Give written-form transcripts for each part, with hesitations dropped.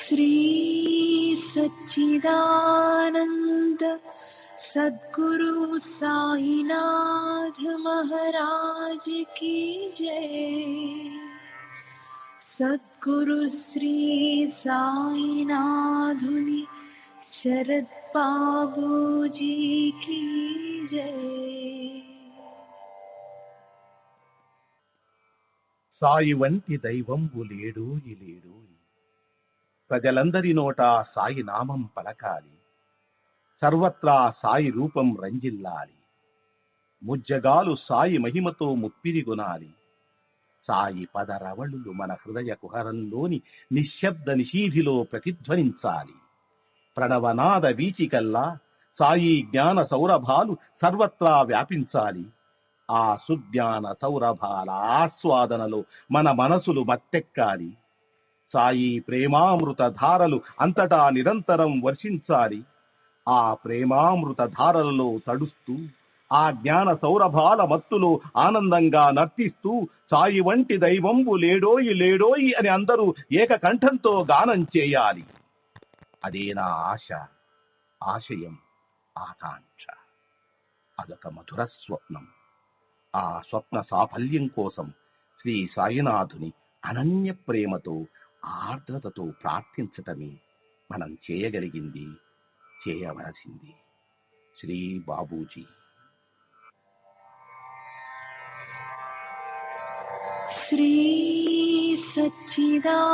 श्री सच्चिदानंद सद्गुरु साईनाथ महाराज की जय। सद्गुरु श्री साईनाथुनि शरद बाबूजी की जय। సాయి వంటి దైవంబు లేడు లేడు. ప్రజలందరి నోట సాయి నామం పలకాలి, సర్వత్రా సాయి రూపం రంజిల్లాలి. ముజ్జగాలు సాయి మహిమతో ముప్పిరిగొనాలి. సాయి పదరవళులు మన హృదయ కుహరంలోని నిశ్శబ్ద నిశీధిలో ప్రతిధ్వనించాలి. ప్రణవనాద వీచికల్లా సాయి జ్ఞాన సౌరభాలు సర్వత్రా వ్యాపించాలి. ఆ సుజ్ఞాన సౌరభాల ఆస్వాదనలో మన మనసులు మత్తెక్కాలి. సాయి ప్రేమామృత ధారలు అంతటా నిరంతరం వర్షించాలి. ఆ ప్రేమామృత ధారలలో తడుస్తూ, ఆ జ్ఞాన సౌరభాల మత్తులో ఆనందంగా నర్తిస్తూ సాయి వంటి దైవంబు లేడోయి లేడోయి అని అందరూ ఏకకంఠంతో గానం చేయాలి. అదే నా ఆశ, ఆశయం, ఆకాంక్ష. అదొక మధుర స్వప్నం. ఆ స్వప్న సాఫల్యం కోసం శ్రీ సాయినాథుని అనన్య ప్రేమతో, ఆర్ద్రతతో ప్రార్థించటమే మనం చేయగలిగింది, చేయవలసింది. శ్రీ బాబూజీ. श्री सच्चिदानंद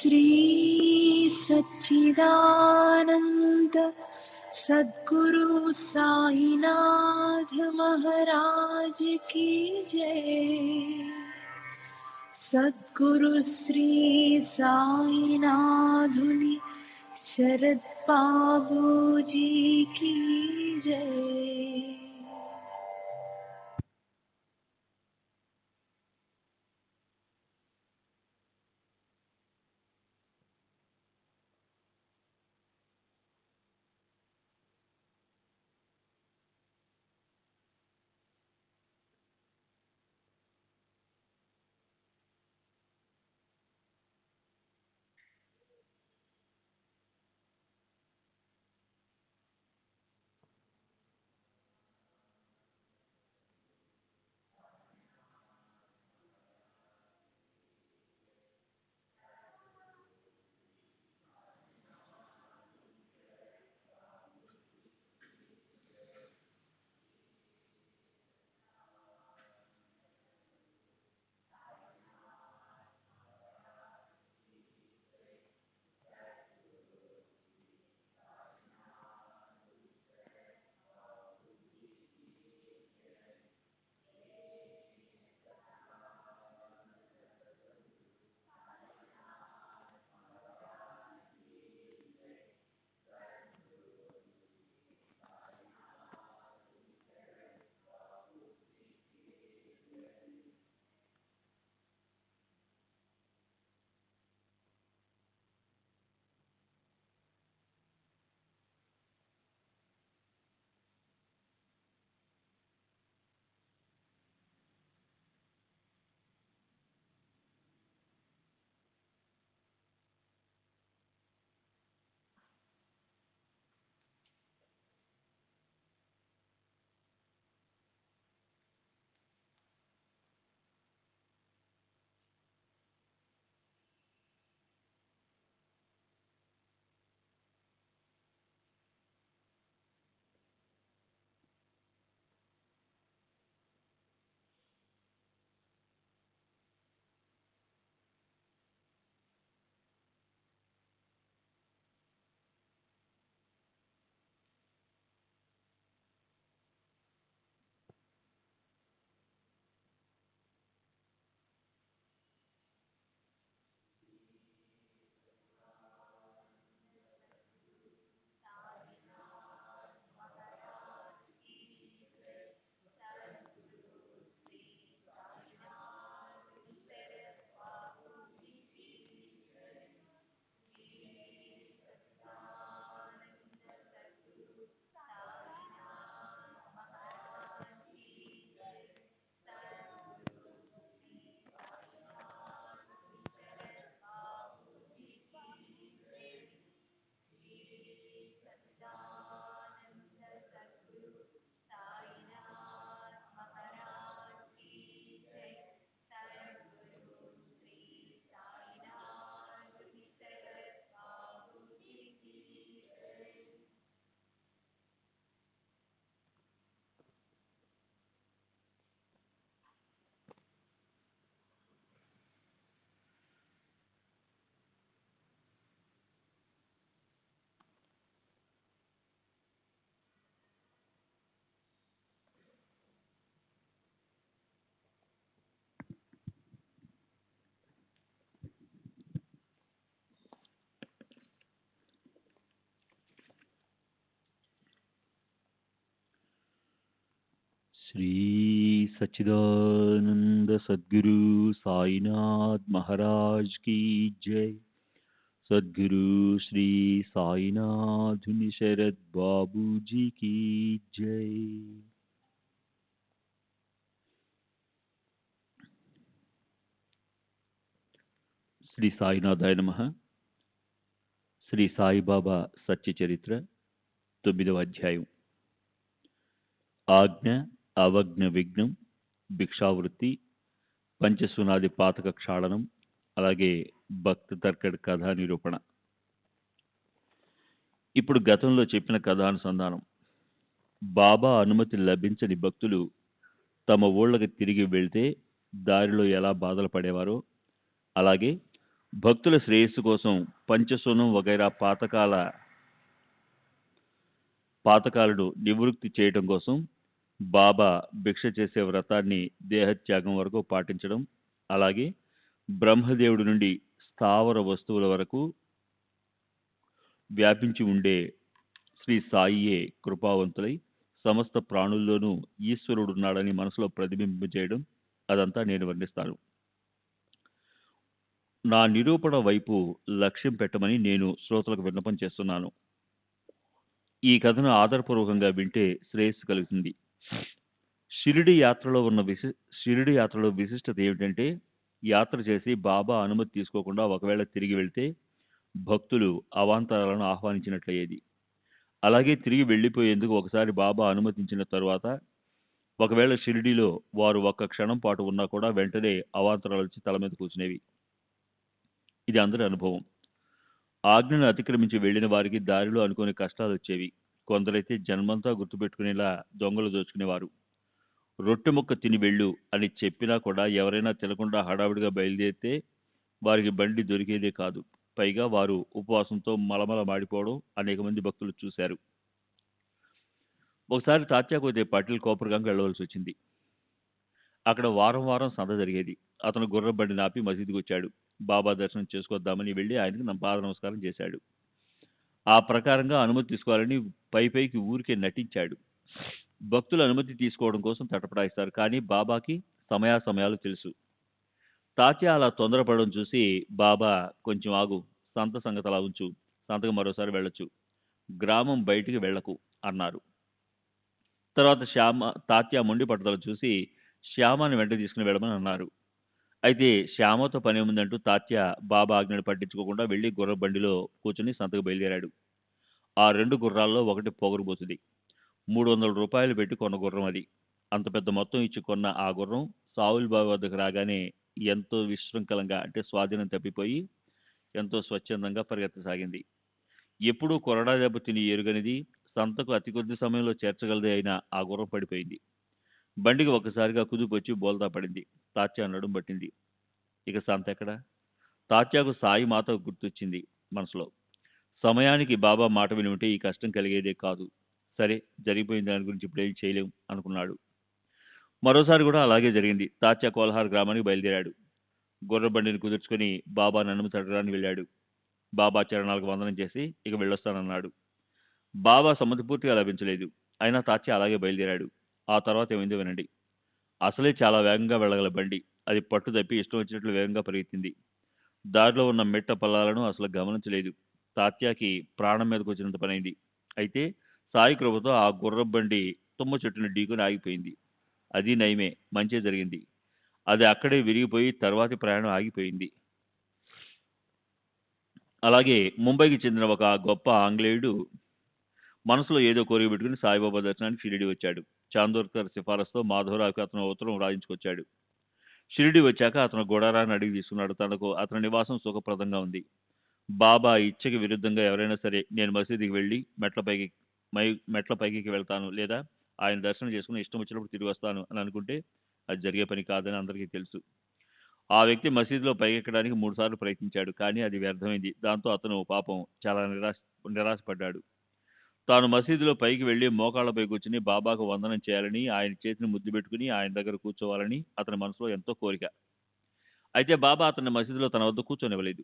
श्री सच्चिदानंद सद्गुरु साईनाथ महाराज की जय। सद्गुरु श्री साईनाथुनि शरद बाबूजी की जय। श्री सच्चिदानंद सद्गुरु साईनाथ महाराज की जय। सद्गुरु श्री साईनाथ शरद बाबू जी की जय। శ్రీ సాయినాథాయ నమః. శ్రీ సాయిబాబా సత్య చరిత్ర 9వ అధ్యాయం. ఆజ్ఞ అవజ్ఞ విఘ్నం భిక్షావృత్తి పంచసునాది పాతక క్షాళనం, అలాగే భక్త తర్కడ్ కథా నిరూపణ. ఇప్పుడు గతంలో చెప్పిన కథానుసంధానం. బాబా అనుమతి లభించని భక్తులు తమ ఊళ్ళకి తిరిగి వెళ్తే దారిలో ఎలా బాధలు పడేవారో, అలాగే భక్తుల శ్రేయస్సు కోసం పంచసూనం వగైరా పాతకాలను నివృత్తి చేయటం కోసం బాబా భిక్ష చేసే వ్రతాన్ని దేహత్యాగం వరకు పాటించడం, అలాగే బ్రహ్మదేవుడి నుండి స్థావర వస్తువుల వరకు వ్యాపించి ఉండే శ్రీ సాయియే కృపావంతులై సమస్త ప్రాణుల్లోనూ ఈశ్వరుడున్నాడని మనసులో ప్రతిబింబింపజేయడం, అదంతా నేను వర్ణిస్తాను. నా నిరూపణ వైపు లక్ష్యం పెట్టమని నేను శ్రోతలకు విన్నపం చేస్తున్నాను. ఈ కథను ఆదరపూర్వకంగా వింటే శ్రేయస్సు కలుగుతుంది. షిరిడి యాత్రలో విశిష్టత ఏమిటంటే, యాత్ర చేసి బాబా అనుమతి తీసుకోకుండా ఒకవేళ తిరిగి వెళ్తే భక్తులు అవాంతరాలను ఆహ్వానించినట్లయ్యేది. అలాగే తిరిగి వెళ్ళిపోయేందుకు ఒకసారి బాబా అనుమతించిన తరువాత ఒకవేళ షిరిడిలో వారు ఒక్క క్షణం పాటు ఉన్నా కూడా వెంటనే అవాంతరాలు వచ్చి తల మీద కూర్చునేవి. ఇది అందరి అనుభవం. ఆజ్ఞను అతిక్రమించి వెళ్లిన వారికి దారిలో అనుకోని కష్టాలు వచ్చేవి. కొందరైతే జన్మంతా గుర్తుపెట్టుకునేలా దొంగలు దోచుకునేవారు. రొట్టె ముక్క తిని వెళ్ళు అని చెప్పినా కూడా ఎవరైనా తినకుండా హడావిడిగా బయలుదేరితే వారికి బండి దొరికేదే కాదు. పైగా వారు ఉపవాసంతో మలమల మాడిపోవడం అనేక మంది భక్తులు చూశారు. ఒకసారి తాత్యాకోతే పాటిల్ కోపర్గాంకి వెళ్ళవలసి వచ్చింది. అక్కడ వారం వారం సంత జరిగేది. అతను గుర్రం బండి నాపి మసీదుకి వచ్చాడు. బాబా దర్శనం చేసుకొద్దామని వెళ్ళి ఆయనకి పాద నమస్కారం చేశాడు. ఆ ప్రకారంగా అనుమతి తీసుకోవాలని పైకి ఊరికే నటించాడు. భక్తులు అనుమతి తీసుకోవడం కోసం తటపడాయిస్తారు, కానీ బాబాకి సమయాలు తెలుసు. తాత్య అలా తొందరపడడం చూసి బాబా, కొంచెం ఆగు, సంత సంగతి అలా ఉంచు, సంతకు మరోసారి వెళ్ళొచ్చు, గ్రామం బయటికి వెళ్ళకు అన్నారు. తర్వాత తాత్య మొండి పట్టుదల చూసి శ్యామాని వెంట తీసుకుని వెళ్ళమని అన్నారు. అయితే శ్యామతో పని ఏముందంటూ తాత్య బాబా ఆజ్ఞను పట్టించుకోకుండా వెళ్ళి గుర్ర బండిలో కూర్చుని సంతకు బయలుదేరాడు. ఆ 2 గుర్రాల్లో ఒకటి పొగరుబోతుంది. 300 రూపాయలు పెట్టి కొన్న గుర్రం అది. అంత పెద్ద మొత్తం ఇచ్చి కొన్న ఆ గుర్రం సావుల్ బాబా వద్దకు రాగానే ఎంతో విశృంఖలంగా, అంటే స్వాధీనం తప్పిపోయి ఎంతో స్వచ్ఛందంగా పరిగెత్తసాగింది. ఎప్పుడూ కొరడా దెబ్బ తిని ఎరుగనిది, సంతకు అతి కొద్ది సమయంలో చేర్చగలదే అయినా ఆ గుర్రం పడిపోయింది. బండికి ఒక్కసారిగా కుదుపొచ్చి బోల్తా పడింది. తాత్య నడుం పట్టింది. ఇక సంత ఎక్కడా? తాత్యాకు సాయి మాత గుర్తొచ్చింది మనసులో. సమయానికి బాబా మాట విని ఉంటే ఈ కష్టం కలిగేదే కాదు. సరే, జరిగిపోయిన దాని గురించి ఇప్పుడేం చేయలేం అనుకున్నాడు. మరోసారి కూడా అలాగే జరిగింది. తాత్య కోల్హార్ గ్రామానికి బయలుదేరాడు. గుర్ర బండిని కుదుర్చుకొని బాబా అనుమతి అడగడానికి వెళ్ళాడు. బాబా చరణాలకు వందనం చేసి ఇక వెళ్ళొస్తానన్నాడు. బాబా సమ్మతి పూర్తిగా లభించలేదు. అయినా తాత్య అలాగే బయలుదేరాడు. ఆ తర్వాత ఏమైందో వినండి. అసలే చాలా వేగంగా వెళ్ళగల బండి. అది పట్టు తప్పి ఇష్టం వచ్చినట్లు వేగంగా పరిగెత్తింది. దారిలో ఉన్న మెట్ట పల్లాలను అసలు గమనించలేదు. తాత్యాకి ప్రాణం మీదకి వచ్చినంత పనైంది. అయితే సాయి కృపతో ఆ గుర్ర బండి తుమ్మ చెట్టుని ఢీకొని ఆగిపోయింది. అది నయమే, మంచే జరిగింది. అది అక్కడే విరిగిపోయి తర్వాతి ప్రయాణం ఆగిపోయింది. అలాగే ముంబైకి చెందిన ఒక గొప్ప ఆంగ్లేయుడు మనసులో ఏదో కోరిక పెట్టుకుని సాయిబాబా దర్శనానికి షిరిడి వచ్చాడు. చాందోర్కర్ సిఫారసుతో మాధవరావుకి అతను ఉత్తరం రాయించుకొచ్చాడు. షిరిడి వచ్చాక అతను గుడారాన్ని అడిగి తీసుకున్నాడు. అతని నివాసం సుఖప్రదంగా ఉంది. బాబా ఇచ్చకి విరుద్ధంగా ఎవరైనా సరే నేను మసీదుకి వెళ్ళి మెట్ల పైకి వెళ్తాను, లేదా ఆయన దర్శనం చేసుకుని ఇష్టం వచ్చినప్పుడు తిరిగి వస్తాను అని అనుకుంటే అది జరిగే పని కాదని అందరికీ తెలుసు. ఆ వ్యక్తి మసీదులో పైకెక్కడానికి 3 సార్లు ప్రయత్నించాడు, కానీ అది వ్యర్థమైంది. దాంతో అతను పాపం చాలా నిరాశపడ్డాడు. తాను మసీదులో పైకి వెళ్లి మోకాళ్లపై కూర్చుని బాబాకు వందనం చేయాలని, ఆయన చేతిని ముద్దు పెట్టుకుని ఆయన దగ్గర కూర్చోవాలని అతని మనసులో ఎంతో కోరిక. అయితే బాబా అతన్ని మసీదులో తన వద్ద కూర్చోనివ్వలేదు.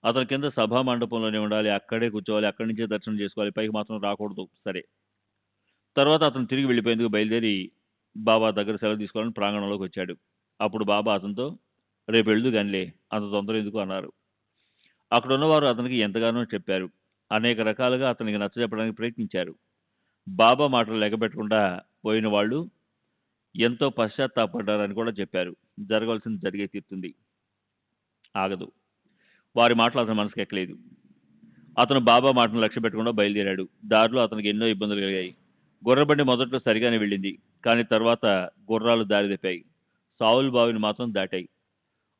అతని కింద సభా మండపంలోనే ఉండాలి, అక్కడే కూర్చోవాలి, అక్కడి నుంచే దర్శనం చేసుకోవాలి, పైకి మాత్రం రాకూడదు. సరే. తర్వాత అతను తిరిగి వెళ్ళిపోయేందుకు బయలుదేరి బాబా దగ్గర సెలవు తీసుకోవాలని ప్రాంగణంలోకి వచ్చాడు. అప్పుడు బాబా అతనితో, రేపు వెళ్దు గానిలే, అంత తొందర ఎందుకు అన్నారు. అక్కడ ఉన్నవారు అతనికి ఎంతగానో చెప్పారు. అనేక రకాలుగా అతనికి నచ్చజెప్పడానికి ప్రయత్నించారు. బాబా మాటలు లెక్కపెట్టకుండా పోయిన వాళ్ళు ఎంతో పశ్చాత్తాపడ్డారని కూడా చెప్పారు. జరగవలసింది జరిగే తీరుతుంది, ఆగదు. వారి మాటలు అతని మనసుకు ఎక్కలేదు. అతను బాబా మాటను లక్ష్య పెట్టకుండా బయలుదేరాడు. దారిలో అతనికి ఎన్నో ఇబ్బందులు కలిగాయి. గుర్రబండి మొదట్లో సరిగానే వెళ్ళింది, కానీ తర్వాత గుర్రాలు దారి తప్పాయి. సావుల్ బావిని మాత్రం దాటాయి.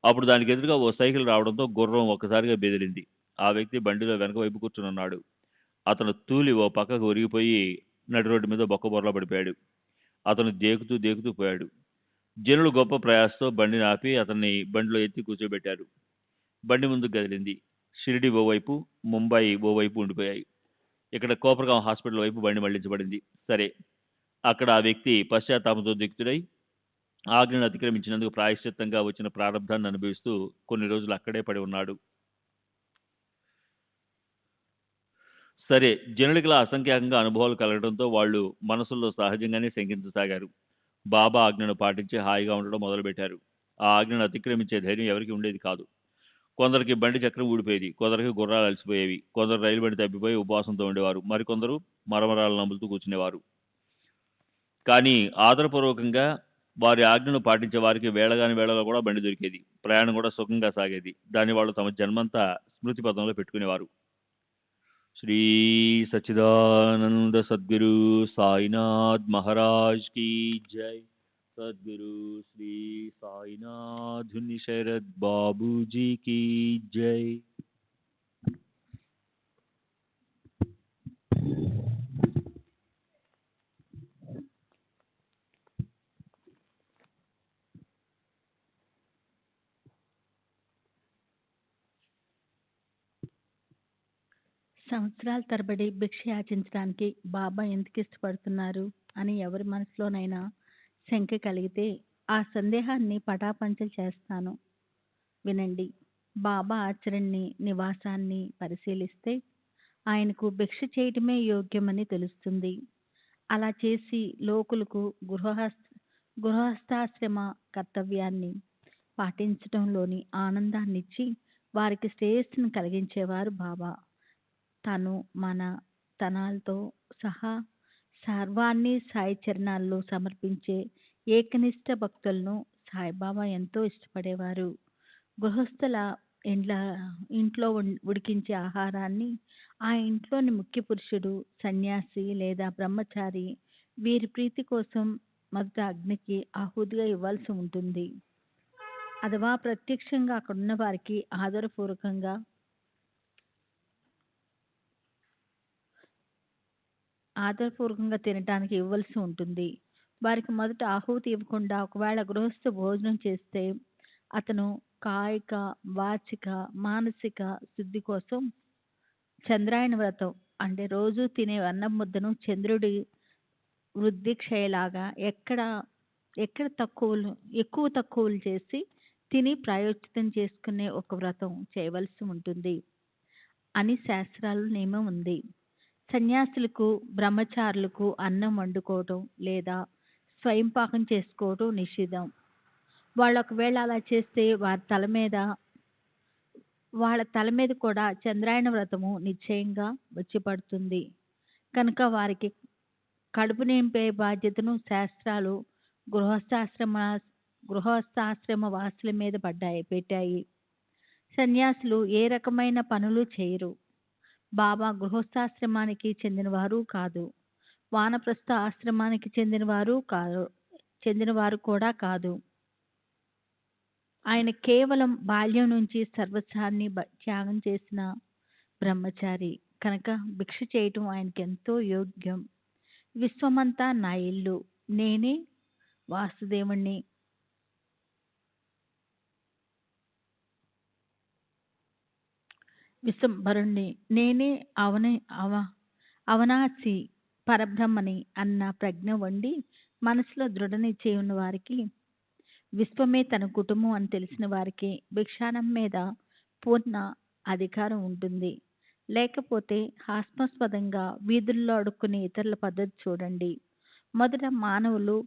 అప్పుడు దానికి ఎదురుగా ఓ సైకిల్ రావడంతో గుర్రం ఒక్కసారిగా బెదిరింది. ఆ వ్యక్తి బండిలో వెనక వైపు కూర్చునున్నాడు. అతను తూలి ఓ పక్కకు ఒరిగిపోయి నడి రోడ్డు మీద బొక్కబొరలో పడిపోయాడు. అతను దేకుతూ పోయాడు. జనులు గొప్ప ప్రయాసతో బండిని ఆపి అతన్ని బండిలో ఎత్తి కూర్చోబెట్టారు. బండి ముందుకు కదిలింది. షిరిడి ఓవైపు, ముంబై ఓవైపు ఉండిపోయాయి. ఇక్కడ కోపర్గాం హాస్పిటల్ వైపు బండి మళ్లించబడింది. సరే, అక్కడ ఆ వ్యక్తి పశ్చాత్తాపంతో దిక్తుడై ఆజ్ఞను అతిక్రమించినందుకు ప్రాయశ్చిత్తంగా వచ్చిన ప్రారంధాన్ని అనుభవిస్తూ కొన్ని రోజులు అక్కడే పడి ఉన్నాడు. సరే, జనుడికి అసంఖ్యాకంగా అనుభవాలు కలగడంతో వాళ్ళు మనసుల్లో సహజంగానే శంకించసాగారు. బాబా ఆజ్ఞను పాటించి హాయిగా ఉండడం మొదలుపెట్టారు. ఆ ఆజ్ఞను అతిక్రమించే ధైర్యం ఎవరికి ఉండేది కాదు. కొందరికి బండి చక్రం ఊడిపోయేది, కొందరికి గుర్రాలు అలసిపోయేవి, కొందరు రైలు బండి తప్పిపోయి ఉపవాసంతో ఉండేవారు, మరికొందరు మరమరాలు నములుతూ కూర్చునేవారు. కానీ ఆదరపూర్వకంగా వారి ఆజ్ఞను పాటించే వారికి వేళగాని వేళలో కూడా బండి దొరికేది. ప్రయాణం కూడా సుఖంగా సాగేది. దాన్ని వాళ్ళు తమ జన్మంతా స్మృతి పదంలో పెట్టుకునేవారు. శ్రీ సచ్చిదానంద సద్గురు సాయినాథ్ మహారాజ్ కీ జై. సద్గురు శ్రీ సాయినాథుని శరద్ బాబూజీ కీ జై. సంవత్సరాల తరబడి భిక్ష యాచించడానికి బాబా ఎందుకు ఇష్టపడుతున్నారు అని ఎవరి మనసులోనైనా శంక కలిగితే ఆ సందేహాన్ని పటాపంచలు చేస్తాను. వినండి. బాబా ఆచరణని, నివాసాన్ని పరిశీలిస్తే ఆయనకు భిక్ష చేయటమే యోగ్యమని తెలుస్తుంది. అలా చేసి లోకులకు గృహస్థాశ్రమ కర్తవ్యాన్ని పాటించడంలోని ఆనందాన్నిచ్చి వారికి శ్రేయస్సును కలిగించేవారు బాబా. తను మన తనాలతో సహా సర్వాన్ని సాయి చరణాల్లో సమర్పించే ఏకనిష్ట భక్తులను సాయిబాబా ఎంతో ఇష్టపడేవారు. గృహస్థుల ఇంట్లో ఉడికించే ఆహారాన్ని ఆ ఇంట్లోని ముఖ్య పురుషుడు, సన్యాసి లేదా బ్రహ్మచారి వీరి ప్రీతి కోసం మొదట అగ్నికి ఆహుతిగా ఇవ్వాల్సి ఉంటుంది. అథవా ప్రత్యక్షంగా అక్కడున్న వారికి ఆదరపూర్వకంగా తినటానికి ఇవ్వాల్సి ఉంటుంది. వారికి మొదట ఆహుతి ఇవ్వకుండా ఒకవేళ గృహస్థ భోజనం చేస్తే అతను కాయిక, వాచిక, మానసిక శుద్ధి కోసం చంద్రాయణ వ్రతం అంటే రోజు తినే అన్నం ముద్దను చంద్రుడి వృద్ధి క్షయలాగా ఎక్కడ ఎక్కువ తక్కువలు చేసి తిని ప్రాయోచితం చేసుకునే ఒక వ్రతం చేయవలసి ఉంటుంది అని శాస్త్రాలు నియమం ఉంది. సన్యాసులకు, బ్రహ్మచారులకు అన్నం వండుకోవటం లేదా స్వయం పాకం చేసుకోవటం నిషిద్ధం. వాళ్ళు ఒకవేళ అలా చేస్తే వాళ్ళ తల మీద కూడా చంద్రాయణ వ్రతము నిశ్చయంగా వచ్చి పడుతుంది. కనుక వారికి కడుపు నింపే బాధ్యతను శాస్త్రాలు గృహస్థాశ్రమ వాసుల మీద పెట్టాయి. సన్యాసులు ఏ రకమైన పనులు చేయరు. బాబా గృహస్థాశ్రమానికి చెందినవారు కాదు, వానప్రస్థ ఆశ్రమానికి చెందినవారు కూడా కాదు. ఆయన కేవలం బాల్యం నుంచి సర్వస్వాన్ని త్యాగం చేసిన బ్రహ్మచారి. కనుక భిక్ష చేయటం ఆయనకి ఎంతో యోగ్యం. విశ్వమంతా నా ఇల్లు, నేనే వాసుదేవుణ్ణి, విశ్వంభరుణ్ణి, నేనే అవనాసి పరబ్రహ్మని అన్న ప్రజ్ఞ వండి మనసులో దృఢ నిశ్చయం ఉన్న వారికి, విశ్వమే తన కుటుంబం అని తెలిసిన వారికి భిక్షానం మీద పూర్ణ అధికారం ఉంటుంది. లేకపోతే హాస్యాస్పదంగా వీధుల్లో అడుక్కునే ఇతరుల పద్ధతి చూడండి. మొదట మానవులు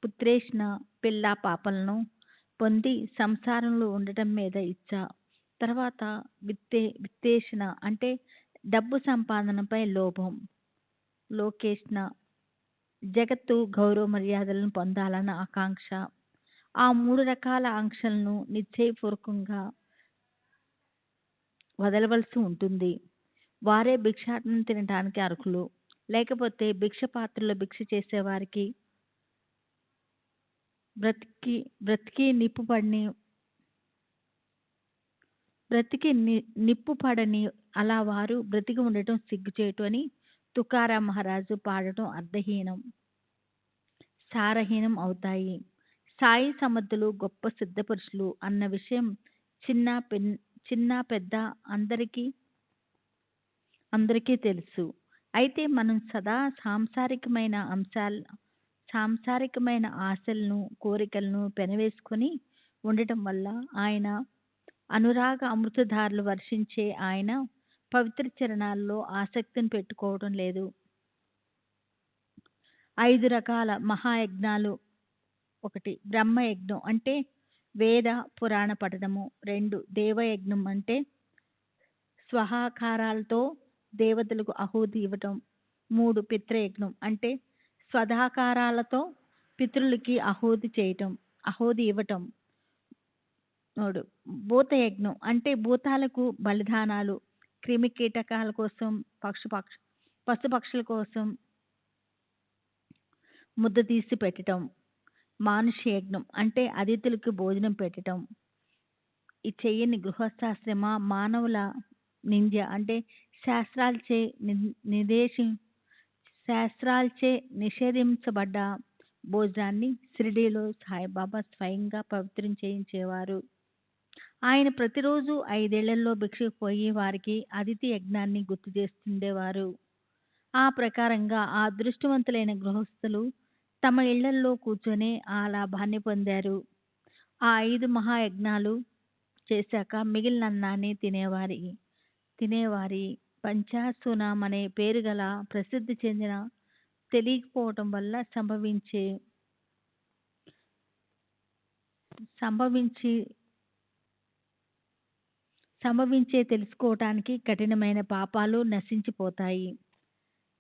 పుత్రేష్ణ, పిల్ల పాపలను పొంది సంసారంలో ఉండటం మీద ఇచ్చ, తర్వాత విత్తేషణ అంటే డబ్బు సంపాదనపై లోభం, లోకేష్ణ జగత్తు గౌరవ మర్యాదలను పొందాలన్న ఆకాంక్ష. ఆ 3 రకాల ఆంక్షలను నిశ్చయపూర్వకంగా వదలవలసి ఉంటుంది. వారే భిక్షాటనం తినడానికి అర్హులు. లేకపోతే భిక్ష పాత్రలో భిక్ష చేసేవారికి బ్రతికి నిప్పు పడని అలా వారు బ్రతికి ఉండటం సిగ్గుచేటు అని తుకారాం మహారాజు పాడటం అర్థహీనం, సారహీనం అవుతాయి. సాయి సమర్థులు గొప్ప సిద్ధపురుషులు అన్న విషయం చిన్న పెన్ చిన్న పెద్ద అందరికీ అందరికీ తెలుసు. అయితే మనం సదా సాంసారికమైన ఆశలను, కోరికలను పెనవేసుకొని ఉండటం వల్ల ఆయన అనురాగ అమృతధారలు వర్షించే ఆయన పవిత్ర చరణాల్లో ఆసక్తిని పెట్టుకోవడం లేదు. 5 రకాల మహాయజ్ఞాలు: 1 బ్రహ్మయజ్ఞం అంటే వేద పురాణ పఠనము. 2 దేవయజ్ఞం అంటే స్వహాకారాలతో దేవతలకు ఆహుతి ఇవ్వటం. 3 పితృయజ్ఞం అంటే స్వధాకారాలతో పితరులకి ఆహుతి ఇవ్వటం. 3 భూతయజ్ఞం అంటే భూతాలకు బలిదానాలు, క్రిమి కీటకాల కోసం, పశుపక్షుల కోసం ముద్ద తీసి పెట్టటం. మానుష్య యజ్ఞం అంటే అతిథులకు భోజనం పెట్టటం. ఈ చెయ్యని గృహస్థాశ్రమ మానవుల నింద్య అంటే శాస్త్రాలచే నిషేధించబడ్డ భోజనాన్ని షిరిడీలో సాయిబాబా స్వయంగా పవిత్రం చేయించేవారు. ఆయన ప్రతిరోజు 5 ఏళ్లలో భిక్షకు పోయి వారికి అతిథి యజ్ఞాన్ని గుర్తు చేస్తుండేవారు. ఆ ప్రకారంగా ఆ అదృష్టవంతులైన గృహస్థులు తమ ఇళ్లల్లో కూర్చొని ఆ లాభాన్ని పొందారు. ఆ 5 మహాయజ్ఞాలు చేశాక మిగిలిన అన్నాన్ని తినేవారి పంచాసునం అనే పేరు గల ప్రసిద్ధి చెందిన తెలియకపోవటం వల్ల సంభవించే తెలుసుకోవటానికి కఠినమైన పాపాలు నశించిపోతాయి.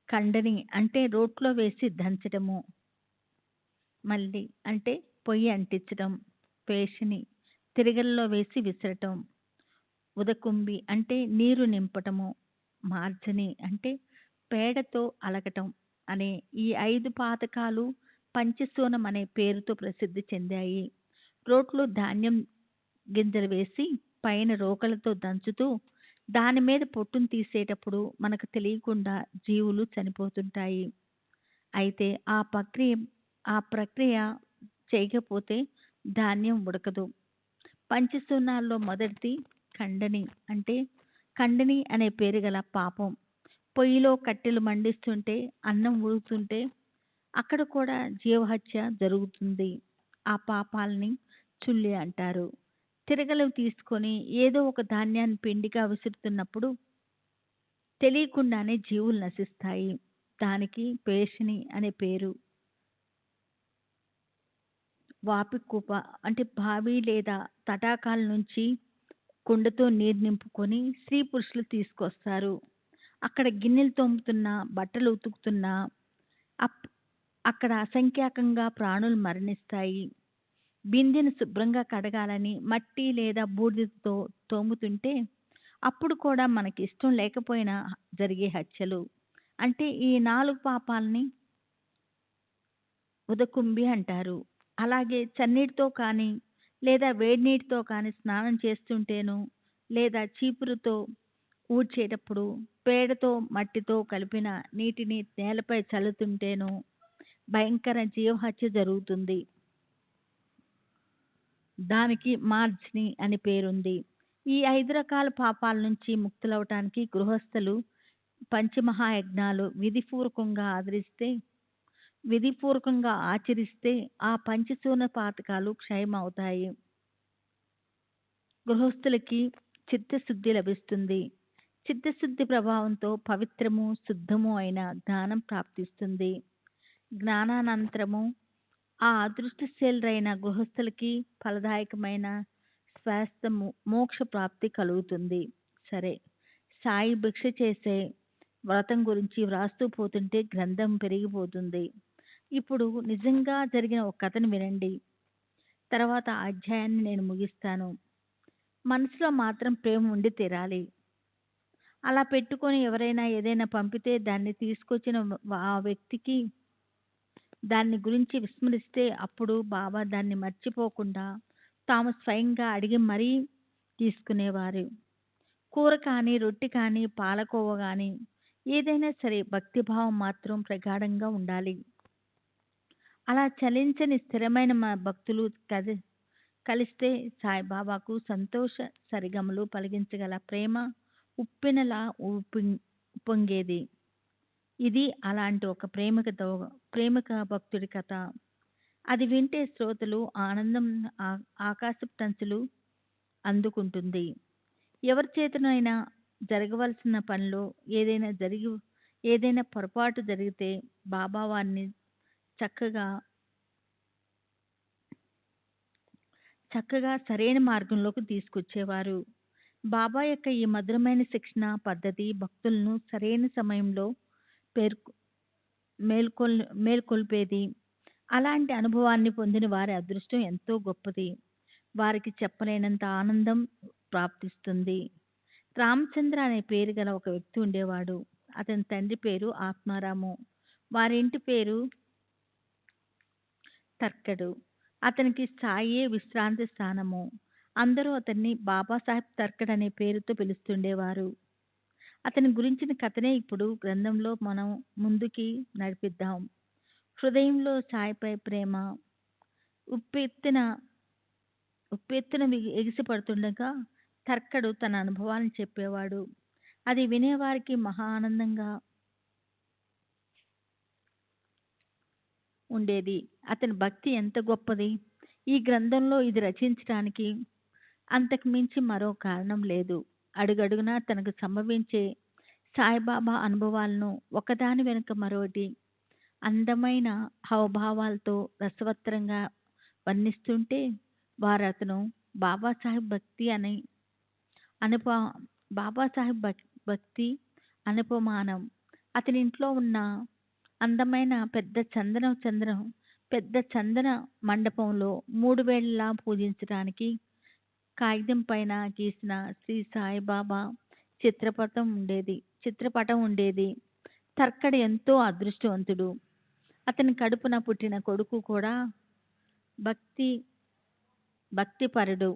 ఖండని అంటే రోట్లో వేసి దంచటము. మల్లి అంటే పొయ్యి అంటించటం. పేషిని తిరగల్లో వేసి విసరటం. ఉదకుంబి అంటే నీరు నింపటము. మార్జని అంటే పేడతో అలకటం అనే ఈ 5 పాతకాలు పంచసూనం అనే పేరుతో ప్రసిద్ధి చెందాయి. రోట్లో ధాన్యం గింజలు వేసి పైన రోకలతో దంచుతూ దాని మీద పొట్టును తీసేటప్పుడు మనకు తెలియకుండా జీవులు చనిపోతుంటాయి. అయితే ఆ ప్రక్రియ చేయకపోతే ధాన్యం ఉడకదు. పంచసూనాల్లో మొదటిది ఖండని అనే పేరు గల పాపం. పొయ్యిలో కట్టెలు మండిస్తుంటే, అన్నం ఉడుకుతుంటే అక్కడ కూడా జీవహత్య జరుగుతుంది. ఆ పాపాలని చుల్లి అంటారు. తిరగలు తీసుకొని ఏదో ఒక ధాన్యాన్ని పిండిగా విసురుతున్నప్పుడు తెలియకుండానే జీవులు నశిస్తాయి. దానికి పేషిని అనే పేరు. వాపికూప అంటే బావి లేదా తటాకాల నుంచి కుండతో నీరు నింపుకొని స్త్రీ పురుషులు తీసుకొస్తారు. అక్కడ గిన్నెలు తోముతున్నా, బట్టలు ఉతుకుతున్నా అక్కడ అసంఖ్యాకంగా ప్రాణులు మరణిస్తాయి. బిందెను శుభ్రంగా కడగాలని మట్టి లేదా బూడిదతో తోముతుంటే అప్పుడు కూడా మనకి ఇష్టం లేకపోయినా జరిగే హత్యలు. అంటే ఈ 4 పాపాలని ఉదకుంబి అంటారు. అలాగే చన్నీటితో కానీ లేదా వేడి నీటితో కానీ స్నానం చేస్తుంటేను, లేదా చీపురుతో ఊడ్చేటప్పుడు పేడతో మట్టితో కలిపిన నీటిని నేలపై చల్లుతుంటేను భయంకర జీవహత్య జరుగుతుంది. దానికి మార్జిని అని పేరుంది. ఈ 5 రకాల పాపాల నుంచి ముక్తులవటానికి గృహస్థులు పంచమహాయజ్ఞాలు విధిపూర్వకంగా ఆచరిస్తే ఆ పంచసూన పాతకాలు క్షయం అవుతాయి. గృహస్థులకి చిత్తశుద్ధి లభిస్తుంది. చిత్తశుద్ధి ప్రభావంతో పవిత్రము, శుద్ధము అయిన జ్ఞానం ప్రాప్తిస్తుంది. జ్ఞానానంతరము ఆ అదృష్టశీలరైన గృహస్థులకి ఫలదాయకమైన స్వాస్థ మోక్ష ప్రాప్తి కలుగుతుంది. సరే, సాయి భిక్ష చేసే వ్రతం గురించి వ్రాస్తూ పోతుంటే గ్రంథం పెరిగిపోతుంది. ఇప్పుడు నిజంగా జరిగిన ఒక కథను వినండి. తర్వాత ఆ అధ్యాయాన్ని నేను ముగిస్తాను. మనసులో మాత్రం ప్రేమ ఉండి తీరాలి. అలా పెట్టుకొని ఎవరైనా ఏదైనా పంపితే దాన్ని తీసుకొచ్చిన ఆ వ్యక్తికి దాన్ని గురించి విస్మరిస్తే అప్పుడు బాబా దాన్ని మర్చిపోకుండా తాము స్వయంగా అడిగి మరీ తీసుకునేవారు. కూర కానీ, రొట్టె కానీ, పాలకోవ కానీ ఏదైనా సరే భక్తిభావం మాత్రం ప్రగాఢంగా ఉండాలి. అలా చలించని స్థిరమైన భక్తులు కలిస్తే సాయిబాబాకు సంతోష సరిగమలు పలికించగల ప్రేమ ఉప్పెనలా ఉప్పొంగేది. ఇది అలాంటి ఒక ప్రేమిక భక్తుడి కథ. అది వింటే శ్రోతలు ఆనందం ఆకాశటంచులు అందుకుంటుంది. ఎవరి చేతనైనా జరగవలసిన పనిలో ఏదైనా పొరపాటు జరిగితే బాబా వారిని చక్కగా సరైన మార్గంలోకి తీసుకొచ్చేవారు. బాబా యొక్క ఈ మధురమైన శిక్షణ పద్ధతి భక్తులను సరైన సమయంలో మేల్కొల్పేది. అలాంటి అనుభవాన్ని పొందిన వారి అదృష్టం ఎంతో గొప్పది. వారికి చెప్పలేనంత ఆనందం ప్రాప్తిస్తుంది. రామచంద్ర అనే పేరు గల ఒక వ్యక్తి ఉండేవాడు. అతని తండ్రి పేరు ఆత్మారాము, వారింటి పేరు తర్కడు. అతనికి సాయే విశ్రాంతి స్థానము. అందరూ అతన్ని బాబాసాహెబ్ తర్కడ్ అనే పేరుతో పిలుస్తుండేవారు. అతని గురించిన కథనే ఇప్పుడు గ్రంథంలో మనం ముందుకి నడిపిద్దాం. హృదయంలో సాయిపై ప్రేమ ఉప్పెత్తున ఎగిసిపడుతుండగా తర్కడు తన అనుభవాన్ని చెప్పేవాడు. అది వినేవారికి మహా ఆనందంగా ఉండేది. అతని భక్తి ఎంత గొప్పది! ఈ గ్రంథంలో ఇది రచించడానికి అంతకు మించి మరో కారణం లేదు. అడుగడుగునా తనకు సంభవించే సాయిబాబా అనుభవాలను ఒకదాని వెనుక మరొకటి అందమైన హావభావాలతో రసవత్తరంగా వర్ణిస్తుంటే వారు అతను బాబాసాహెబ్ భక్తి అనుపమానం. అతని ఇంట్లో ఉన్న అందమైన పెద్ద చందన మండపంలో 3 వేళలా పూజించడానికి కాగితం పైన గీసిన శ్రీ సాయిబాబా చిత్రపటం ఉండేది. తర్కడ్ ఎంతో అదృష్టవంతుడు. అతని కడుపున పుట్టిన కొడుకు కూడా భక్తిపరుడు.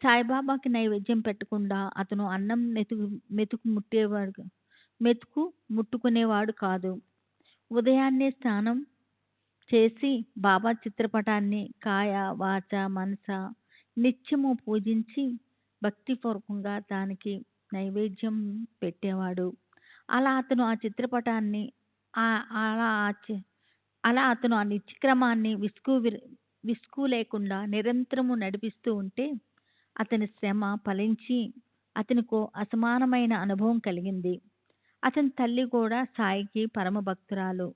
సాయిబాబాకి నైవేద్యం పెట్టకుండా అతను అన్నం మెతుకు ముట్టుకునేవాడు కాదు. ఉదయాన్నే స్నానం చేసి బాబా చిత్రపటాన్ని కాయ వాచ మనస నిత్యము పూజించి భక్తిపూర్వకంగా దానికి నైవేద్యం పెట్టేవాడు. అలా అతను ఆ నిత్యక్రమాన్ని విసుగు లేకుండా నిరంతరము నడిపిస్తూ ఉంటే అతని శ్రమ ఫలించి అతనికో అసమానమైన అనుభవం కలిగింది. అతని తల్లి కూడా సాయికి పరమ భక్తురాలు.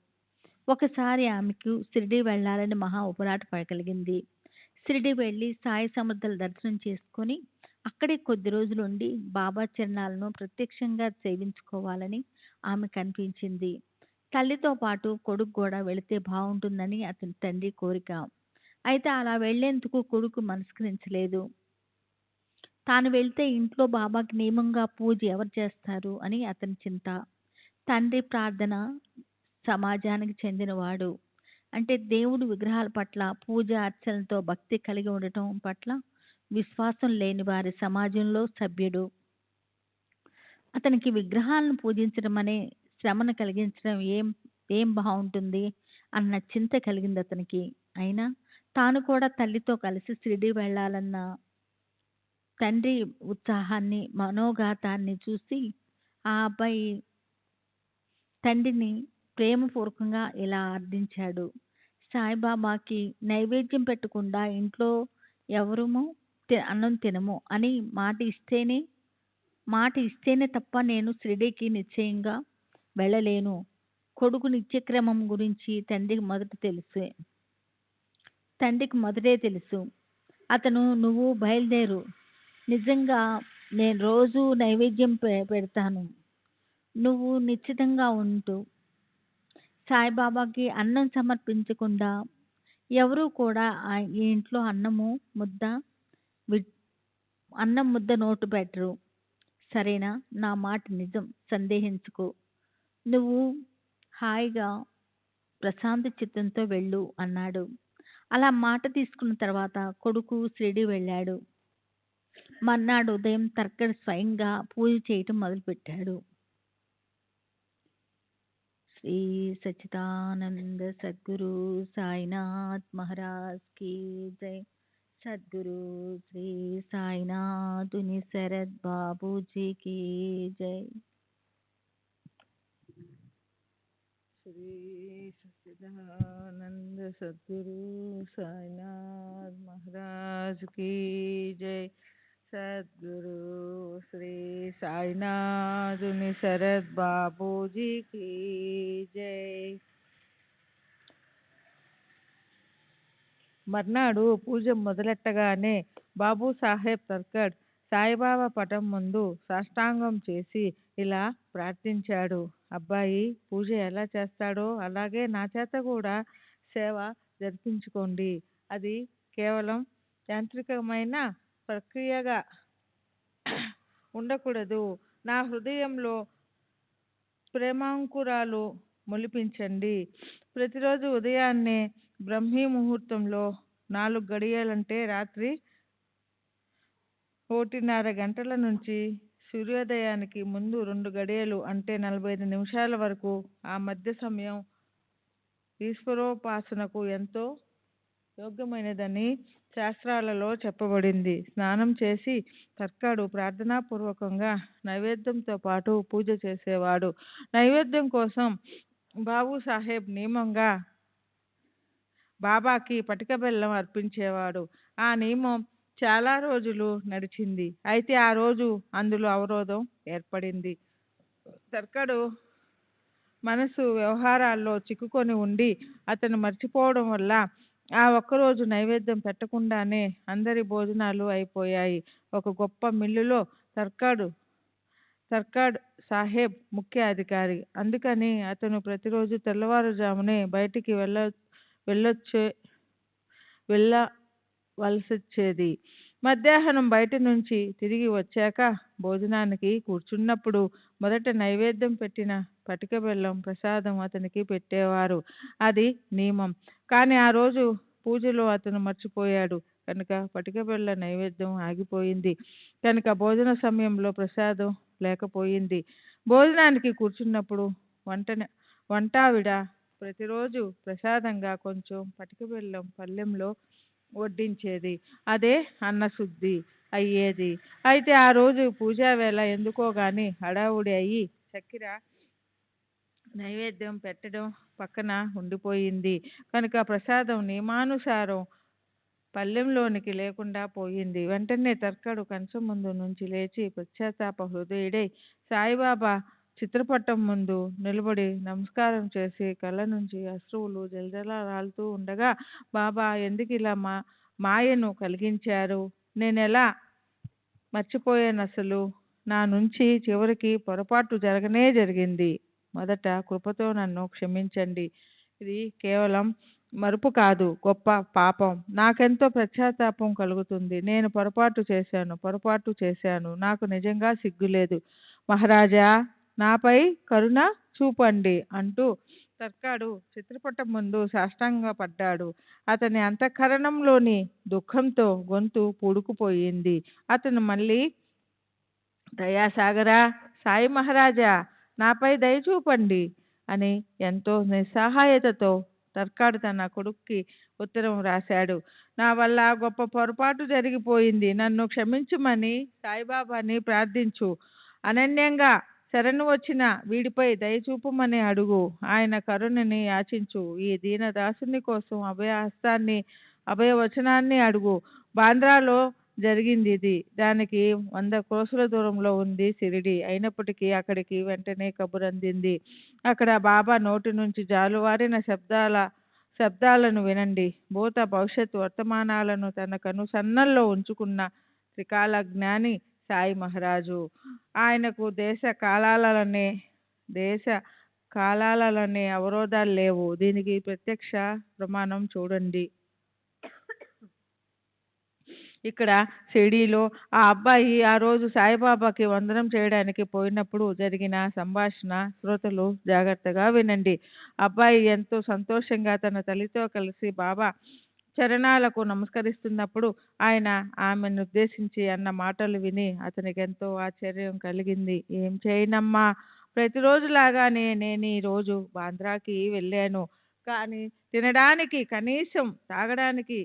ఒకసారి ఆమెకు షిరిడీ వెళ్ళాలని మహా ఉపరాట కలిగింది. షిరిడీ వెళ్ళి సాయి సమర్థుల దర్శనం చేసుకొని అక్కడే కొద్ది రోజులుండి బాబా చరణాలను ప్రత్యక్షంగా సేవించుకోవాలని ఆమె కనిపించింది. తల్లితో పాటు కొడుకు కూడా వెళితే బాగుంటుందని అతని తండ్రి కోరిక. అయితే అలా వెళ్లేందుకు కొడుకు మనస్కరించలేదు. తాను వెళ్తే ఇంట్లో బాబాకి నియమంగా పూజ ఎవరు చేస్తారు అని అతని చింత. తండ్రి ప్రార్థన సమాజానికి చెందినవాడు. అంటే దేవుడు విగ్రహాల పట్ల పూజ అర్చనలతో భక్తి కలిగి ఉండటం పట్ల విశ్వాసం లేని వారి సమాజంలో సభ్యుడు. అతనికి విగ్రహాలను పూజించడం అనే శ్రమను కలిగించడం ఏం బాగుంటుంది అన్న చింత కలిగింది అతనికి. అయినా తాను కూడా తల్లితో కలిసి షిరిడీ వెళ్ళాలన్న తండ్రి ఉత్సాహాన్ని మనోఘాతాన్ని చూసి ఆ అబ్బాయి తండ్రిని ప్రేమపూర్వకంగా ఇలా అర్థించాడు. సాయిబాబాకి నైవేద్యం పెట్టకుండా ఇంట్లో ఎవరము అన్నం తినము అని మాట ఇస్తేనే తప్ప నేను షిరిడీకి నిశ్చయంగా వెళ్ళలేను. కొడుకు నిత్యక్రమం గురించి తండ్రికి మొదటే తెలుసు. అతను నువ్వు బయలుదేరు, నిజంగా నేను రోజు నైవేద్యం పెడతాను, నువ్వు నిశ్చితంగా ఉంటూ సాయిబాబాకి అన్నం సమర్పించకుండా ఎవరూ కూడా ఈ ఇంట్లో అన్నం ముద్ద నోటు పెట్టరు. సరేనా? నా మాట నిజం, సందేహించుకో. నువ్వు హాయిగా ప్రశాంత చిత్తంతో వెళ్ళు అన్నాడు. అలా మాట తీసుకున్న తర్వాత కొడుకు షిరిడీ వెళ్ళాడు. మర్నాడు ఉదయం తర్కడ్ స్వయంగా పూజ చేయటం మొదలుపెట్టాడు. శ్రీ సచ్చిదానంద సద్గురు సాయినాథ్ మహారాజ్ కీ జై. సద్గురు శ్రీ సాయినాథుని శరత్ బాబూజీకి జై. శ్రీ సచ్చిదానంద సద్గురు సాయినాథ్ మహారాజ్ की जय. सद्गुरु श्री साईनाथुनि शरद बाबूजी की जय. మర్నాడు పూజ మొదలెట్టగానే బాబూ సాహెబ్ తర్కడ్ సాయిబాబా పటం ముందు సాష్టాంగం చేసి ఇలా ప్రార్థించాడు. అబ్బాయి పూజ ఎలా చేస్తాడో అలాగే నా చేత కూడా సేవ జరిపించుకోండి. అది కేవలం యాంత్రికమైన ప్రక్రియగా ఉండకూడదు. నా హృదయంలో ప్రేమాంకురాలు మొలిపించండి. ప్రతిరోజు ఉదయాన్నే బ్రహ్మీ ముహూర్తంలో 4 గడియలంటే రాత్రి 1:30 గంటల నుంచి సూర్యోదయానికి ముందు 2 గడియలు అంటే 45 నిమిషాల వరకు ఆ మధ్య సమయం ఈశ్వరోపాసనకు ఎంతో యోగ్యమైనదని శాస్త్రాలలో చెప్పబడింది. స్నానం చేసి తర్కాడు ప్రార్థనాపూర్వకంగా నైవేద్యంతో పాటు పూజ చేసేవాడు. నైవేద్యం కోసం బాబూ సాహెబ్ నియమంగా బాబాకి పటిక బెల్లం అర్పించేవాడు. ఆ నియమం చాలా రోజులు నడిచింది. అయితే ఆ రోజు అందులో అవరోధం ఏర్పడింది. తర్కడు మనసు వ్యవహారాల్లో చిక్కుకొని ఉండి అతను మర్చిపోవడం వల్ల ఆ ఒక్కరోజు నైవేద్యం పెట్టకుండానే అందరి భోజనాలు అయిపోయాయి. ఒక గొప్ప మిల్లులో తర్కాడ్ సాహెబ్ ముఖ్య అధికారి. అందుకని అతను ప్రతిరోజు తెల్లవారుజామునే బయటికి వెళ్ళవలసొచ్చేది. మధ్యాహ్నం బయట నుంచి తిరిగి వచ్చాక భోజనానికి కూర్చున్నప్పుడు మొదట నైవేద్యం పెట్టిన పటిక బెల్లం ప్రసాదం అతనికి పెట్టేవారు. అది నియమం. కానీ ఆ రోజు పూజలో అతను మర్చిపోయాడు కనుక పటిక బెల్ల నైవేద్యం ఆగిపోయింది. కనుక భోజన సమయంలో ప్రసాదం లేకపోయింది. భోజనానికి కూర్చున్నప్పుడు వంటావిడ ప్రతిరోజు ప్రసాదంగా కొంచెం పటిక బెల్లం పళ్ళెంలో వడ్డించేది. అదే అన్నశుద్ధి అయ్యేది. అయితే ఆ రోజు పూజా వేళ ఎందుకో గాని హడావుడి అయ్యి చక్కెర నైవేద్యం పెట్టడం పక్కన ఉండిపోయింది. కనుక ప్రసాదం నియమానుసారం పళ్ళెంలోనికి లేకుండా పోయింది. వెంటనే తర్కడు కంచం ముందు నుంచి లేచి పశ్చాత్తాప హృదయుడై సాయిబాబా చిత్రపటం ముందు నిలబడి నమస్కారం చేసి కళ్ళ నుంచి అశ్రువులు జలజల రాలుతూ ఉండగా, బాబా ఎందుకు ఇలా మాయను కలిగించారు? నేనెలా మర్చిపోయాను అసలు? నా నుంచి చివరికి పొరపాటు జరగనే జరిగింది. మొదట కృపతో నన్ను క్షమించండి. ఇది కేవలం మరుపు కాదు, గొప్ప పాపం. నాకెంతో పశ్చాత్తాపం కలుగుతుంది. నేను పొరపాటు చేశాను. నాకు నిజంగా సిగ్గులేదు. మహారాజా, నాపై కరుణ చూపండి అంటూ తర్కాడు చిత్రపటం ముందు సాష్టాంగపడ్డాడు. అతని అంతఃకరణంలోని దుఃఖంతో గొంతు పూడుకుపోయింది. అతను మళ్ళీ, దయాసాగరా, సాయి మహారాజా, నాపై దయ చూపండి అని ఎంతో నిస్సహాయతతో తర్కాడు తన కొడుక్కి ఉత్తరం రాశాడు. నా వల్ల గొప్ప పొరపాటు జరిగిపోయింది. నన్ను క్షమించమని సాయిబాబాని ప్రార్థించు. అనన్యంగా శరణు వచ్చిన వీడిపై దయచూపమని అడుగు. ఆయన కరుణని యాచించు. ఈ దీనదాసుని కోసం అభయవచనాన్ని అడుగు. బాంద్రాలో జరిగింది ఇది. దానికి 100 క్రోసుల దూరంలో ఉంది షిరిడి. అయినప్పటికీ అక్కడికి వెంటనే కబురు అందింది. అక్కడ బాబా నోటి నుంచి జాలువారిన శబ్దాలను వినండి. భూత భవిష్యత్ వర్తమానాలను తన కనుసన్నల్లో ఉంచుకున్న త్రికాల జ్ఞాని సాయి మహారాజు. ఆయనకు దేశ కాలాలనే అవరోధాలు లేవు. దీనికి ప్రత్యక్ష ప్రమాణం చూడండి. ఇక్కడ షిరిడీలో ఆ అబ్బాయి ఆ రోజు సాయిబాబాకి వందనం చేయడానికి పోయినప్పుడు జరిగిన సంభాషణ శ్రోతలు జాగ్రత్తగా వినండి. అబ్బాయి ఎంతో సంతోషంగా తన తల్లితో కలిసి బాబా చరణాలకు నమస్కరిస్తున్నప్పుడు ఆయన ఆమెను ఉద్దేశించి అన్న మాటలు విని అతనికి ఎంతో ఆశ్చర్యం కలిగింది. ఏం చేయనమ్మా, ప్రతిరోజులాగానే నేను ఈరోజు బాంద్రాకి వెళ్ళాను. కానీ తినడానికి, కనీసం తాగడానికి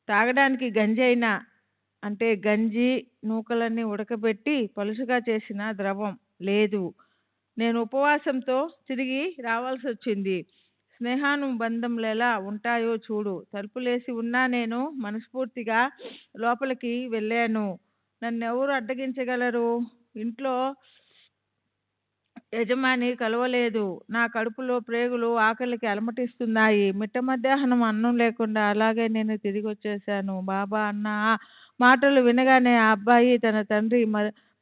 తాగడానికి గంజి అయినా, అంటే గంజి నూకలన్నీ ఉడకబెట్టి పలుచగా చేసిన ద్రవం లేదు. నేను ఉపవాసంతో తిరిగి రావాల్సి వచ్చింది. స్నేహానుబంధములు ఎలా ఉంటాయో చూడు. తలుపులేసి ఉన్నా నేను మనస్ఫూర్తిగా లోపలికి వెళ్ళాను. నన్నెవరు అడ్డగించగలరు? ఇంట్లో యజమాని కలవలేదు. నా కడుపులో ప్రేగులు ఆకలికి అలమటిస్తున్నాయి. మిట్ట మధ్యాహ్నం అన్నం లేకుండా అలాగే నేను తిరిగి వచ్చేశాను. బాబా అన్న ఆ మాటలు వినగానే ఆ అబ్బాయి తన తండ్రి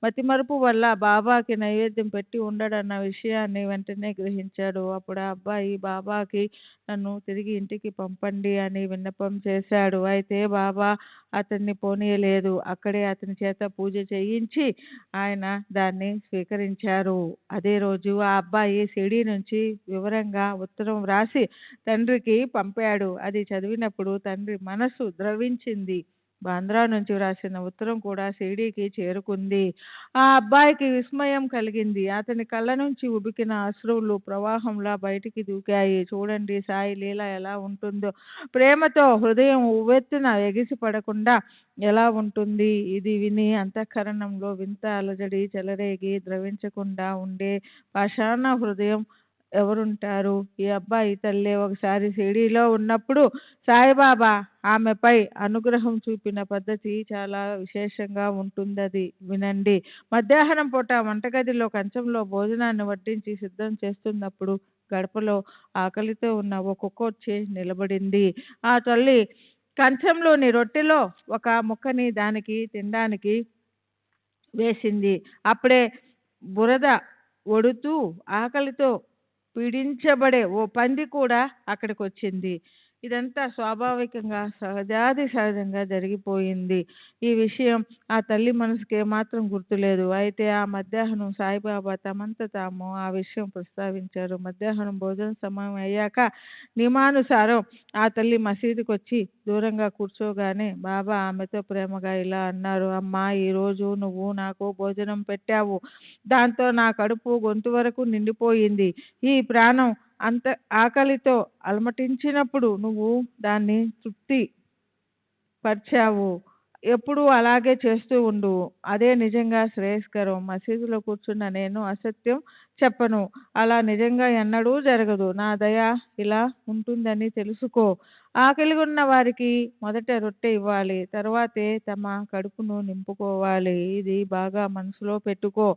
మతిమరుపు వల్ల బాబాకి నైవేద్యం పెట్టి ఉండడన్న విషయాన్ని వెంటనే గ్రహించాడు. అప్పుడు ఆ అబ్బాయి బాబాకి నన్ను తిరిగి ఇంటికి పంపండి అని విన్నపం చేశాడు. అయితే బాబా అతన్ని పోనీయలేదు. అక్కడే అతని చేత పూజ చేయించి ఆయన దాన్ని స్వీకరించారు. అదే రోజు ఆ అబ్బాయి షిరిడీ నుంచి వివరంగా ఉత్తరం వ్రాసి తండ్రికి పంపాడు. అది చదివినప్పుడు తండ్రి మనసు ద్రవించింది. బాంద్రా నుంచి వ్రాసిన ఉత్తరం కూడా షిరిడీకి చేరుకుంది. ఆ అబ్బాయికి విస్మయం కలిగింది. అతని కళ్ళ నుంచి ఉబికిన అశ్రువులు ప్రవాహంలా బయటికి దూకాయి. చూడండి సాయి లీల ఎలా ఉంటుందో. ప్రేమతో హృదయం ఉవ్వెత్తున ఎగిసి పడకుండా ఎలా ఉంటుంది. ఇది విని అంతఃకరణంలో వింత అలజడి చెలరేగి ద్రవించకుండా ఉండే పాషాణ హృదయం ఎవరుంటారు? ఈ అబ్బాయి తల్లే ఒకసారి షిరిడీలో ఉన్నప్పుడు సాయిబాబా ఆమెపై అనుగ్రహం చూపిన పద్ధతి చాలా విశేషంగా ఉంటుందది వినండి. మధ్యాహ్నం పూట వంటగదిలో కంచంలో భోజనాన్ని వడ్డించి సిద్ధం చేస్తున్నప్పుడు గడపలో ఆకలితో ఉన్న ఓ కుక్క వచ్చి నిలబడింది. ఆ తల్లి కంచంలోని రొట్టెలో ఒక ముక్కని దానికి తినడానికి వేసింది. అప్పుడే బురద ఒడుతూ ఆకలితో పీడించబడే ఓ పంది కూడా అక్కడికి వచ్చింది. ఇదంతా స్వాభావికంగా సహజాది సహజంగా జరిగిపోయింది. ఈ విషయం ఆ తల్లి మనసుకి ఏమాత్రం గుర్తులేదు. అయితే ఆ మధ్యాహ్నం సాయిబాబా తమంత తాము ఆ విషయం ప్రస్తావించారు. మధ్యాహ్నం భోజన సమయం అయ్యాక నియమానుసారం ఆ తల్లి మసీదుకి వచ్చి దూరంగా కూర్చోగానే బాబా ఆమెతో ప్రేమగా ఇలా అన్నారు. అమ్మా, ఈరోజు నువ్వు నాకు భోజనం పెట్టావు. దాంతో నా కడుపు గొంతు వరకు నిండిపోయింది. ఈ ప్రాణం అంత ఆకలితో అలమటించినప్పుడు నువ్వు దాన్ని తృప్తి పరిచావు. ఎప్పుడూ అలాగే చేస్తూ ఉండు. అదే నిజంగా శ్రేయస్కరం. మసీదులో కూర్చున్న నేను అసత్యం చెప్పను. అలా నిజంగా ఎన్నడూ జరగదు. నా దయ ఇలా ఉంటుందని తెలుసుకో. ఆకలి ఉన్న వారికి మొదట రొట్టె ఇవ్వాలి. తర్వాతే తమ కడుపును నింపుకోవాలి. ఇది బాగా మనసులో పెట్టుకో.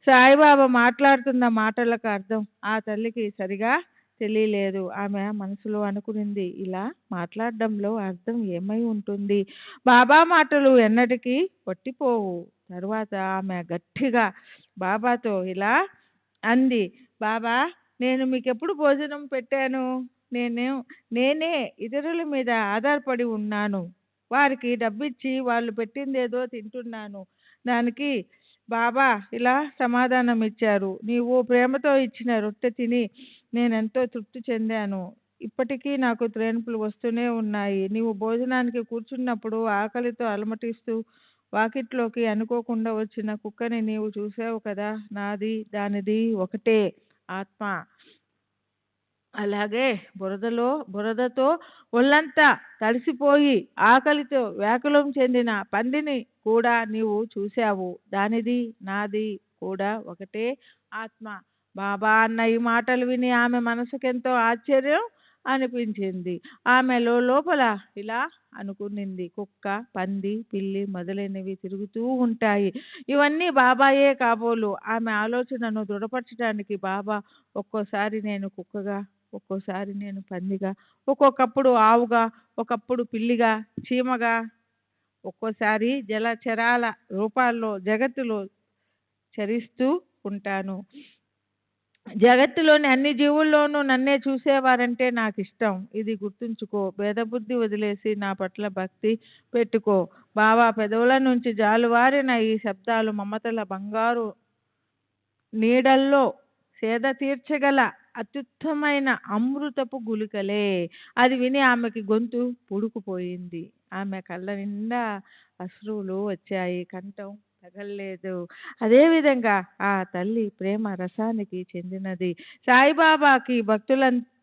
సాయిబాబా మాట్లాడుతున్న మాటలకు అర్థం ఆ తల్లికి సరిగా తెలియలేదు. ఆమె మనసులో అనుకునింది, ఇలా మాట్లాడడంలో అర్థం ఏమై ఉంటుంది? బాబా మాటలు ఎన్నటికీ పట్టిపోవు. తర్వాత ఆమె గట్టిగా బాబాతో ఇలా అంది. బాబా, నేను మీకెప్పుడు భోజనం పెట్టాను? నేనే ఇతరుల మీద ఆధారపడి ఉన్నాను. వారికి డబ్బిచ్చి వాళ్ళు పెట్టిందేదో తింటున్నాను. దానికి బాబా ఇలా సమాధానం ఇచ్చారు. నీవు ప్రేమతో ఇచ్చిన రొట్టె తిని నేనెంతో తృప్తి చెందాను. ఇప్పటికీ నాకు త్రేన్పులు వస్తూనే ఉన్నాయి. నీవు భోజనానికి కూర్చున్నప్పుడు ఆకలితో అలమటిస్తూ వాకిట్లోకి అనుకోకుండా వచ్చిన కుక్కని నీవు చూసావు కదా. నాది దానిది ఒకటే ఆత్మ. అలాగే బురదతో ఒళ్ళంతా తడిసిపోయి ఆకలితో వ్యాకులం చెందిన పందిని కూడా నీవు చూశావు. దానిది నాది కూడా ఒకటే ఆత్మ. బాబా అన్న ఈ మాటలు విని ఆమె మనసుకెంతో ఆశ్చర్యం అనిపించింది. ఆమె లోపల ఇలా అనుకునింది, కుక్క, పంది, పిల్లి మొదలైనవి తిరుగుతూ ఉంటాయి. ఇవన్నీ బాబాయే కాబోలు. ఆమె ఆలోచనను దృఢపరచడానికి బాబా ఒక్కోసారి నేను కుక్కగా, ఒక్కోసారి నేను పందిగా, ఒక్కొక్కప్పుడు ఆవుగా, ఒకప్పుడు పిల్లిగా, చీమగా, ఒక్కోసారి జలచరాల రూపాల్లో జగత్తులో చరిస్తూ ఉంటాను. జగత్తులోని అన్ని జీవుల్లోనూ నన్నే చూసేవారంటే నాకు ఇష్టం. ఇది గుర్తుంచుకో. భేదబుద్ధి వదిలేసి నా పట్ల భక్తి పెట్టుకో. బాబా పెదవుల నుంచి జాలువారిన ఈ శబ్దాలు మమతల బంగారు నీడల్లో సేద తీర్చగల అత్యుత్తమైన అమృతపు గుళికలే. అది విని ఆమెకి గొంతు పూడుకుపోయింది. ఆమె కళ్ళ నిండా అశ్రువులు వచ్చాయి. కంఠం తగల్లేదు. అదేవిధంగా ఆ తల్లి ప్రేమ రసానికి చెందినది. సాయిబాబాకి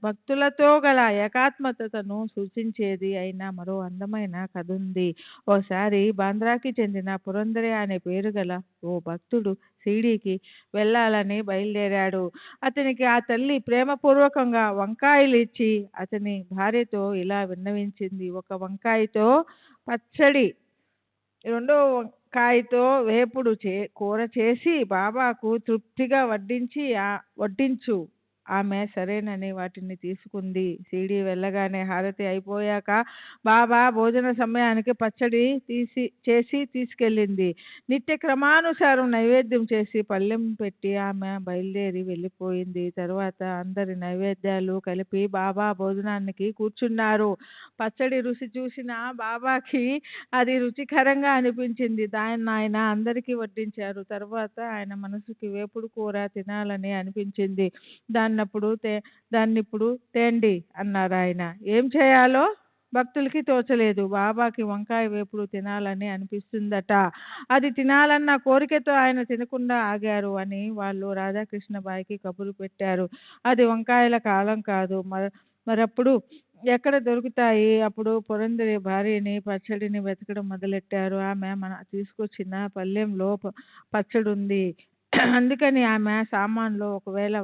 భక్తులతో గల ఏకాత్మతను సూచించేది అయిన మరో అందమైన కథ ఉంది. ఓసారి బాంద్రాకి చెందిన పురందరే అనే పేరు గల ఓ భక్తుడు షిరిడీకి వెళ్ళాలని బయలుదేరాడు. అతనికి ఆ తల్లి ప్రేమపూర్వకంగా వంకాయలు ఇచ్చి అతని భార్యతో ఇలా విన్నవించింది: ఒక వంకాయతో పచ్చడి, రెండో వంకాయతో వేపుడు కూర చేసి బాబాకు తృప్తిగా వడ్డించు. ఆమె సరేనని వాటిని తీసుకుంది. షిరిడీ వెళ్ళగానే హారతి అయిపోయాక బాబా భోజన సమయానికి పచ్చడి చేసి తీసుకెళ్ళింది. నిత్య క్రమానుసారం నైవేద్యం చేసి పళ్ళెం పెట్టి ఆమె బయలుదేరి వెళ్ళిపోయింది. తర్వాత అందరి నైవేద్యాలు కలిపి బాబా భోజనానికి కూర్చున్నారు. పచ్చడి రుచి చూసిన బాబాకి అది రుచికరంగా అనిపించింది. దాన్ని ఆయన అందరికీ వడ్డించారు. తర్వాత ఆయన మనసుకి వేపుడు కూర తినాలని అనిపించింది. దాన్నిప్పుడు తేండి అన్నారు ఆయన. ఏం చేయాలో భక్తులకి తోచలేదు. బాబాకి వంకాయ వేపుడు తినాలని అనిపిస్తుందట. అది తినాలన్న కోరికతో ఆయన తినకుండా ఆగారు అని వాళ్ళు రాధాకృష్ణబాయికి కబురు పెట్టారు. అది వంకాయల కాలం కాదు, మరప్పుడు ఎక్కడ దొరుకుతాయి? అప్పుడు పురందరి భార్యని పచ్చడిని వెతకడం మొదలెట్టారు. ఆమె తీసుకొచ్చిన పళ్ళెంలో పచ్చడి ఉంది. అందుకని ఆమె సామాన్లో ఒకవేళ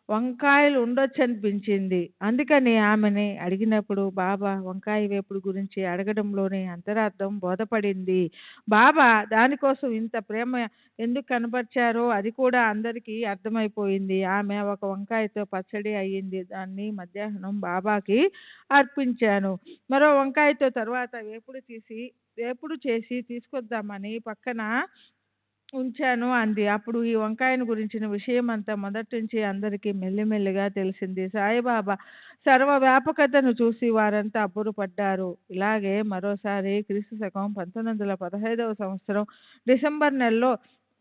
వంకాయలు ఉండొచ్చనిపించింది. అందుకని ఆమెని అడిగినప్పుడు బాబా వంకాయ వేపుడు గురించి అడగడంలోని అంతరార్థం బోధపడింది. బాబా దానికోసం ఇంత ప్రేమ ఎందుకు కనబర్చారో అది కూడా అందరికీ అర్థమైపోయింది. ఆమె ఒక వంకాయతో పచ్చడి అయ్యింది. దాన్ని మధ్యాహ్నం బాబాకి అర్పించాను. మరో వంకాయతో తర్వాత వేపుడు చేసి తీసుకొద్దామని పక్కన ఉంచాను అంది. అప్పుడు ఈ వంకాయను గురించిన విషయం అంతా మొదటి నుంచి అందరికీ మెల్లిమెల్లిగా తెలిసింది. సాయిబాబా సర్వవ్యాపకతను చూసి వారంతా అబ్బురపడ్డారు. ఇలాగే మరోసారి క్రీస్తు శకం 1915వ సంవత్సరం డిసెంబర్ నెలలో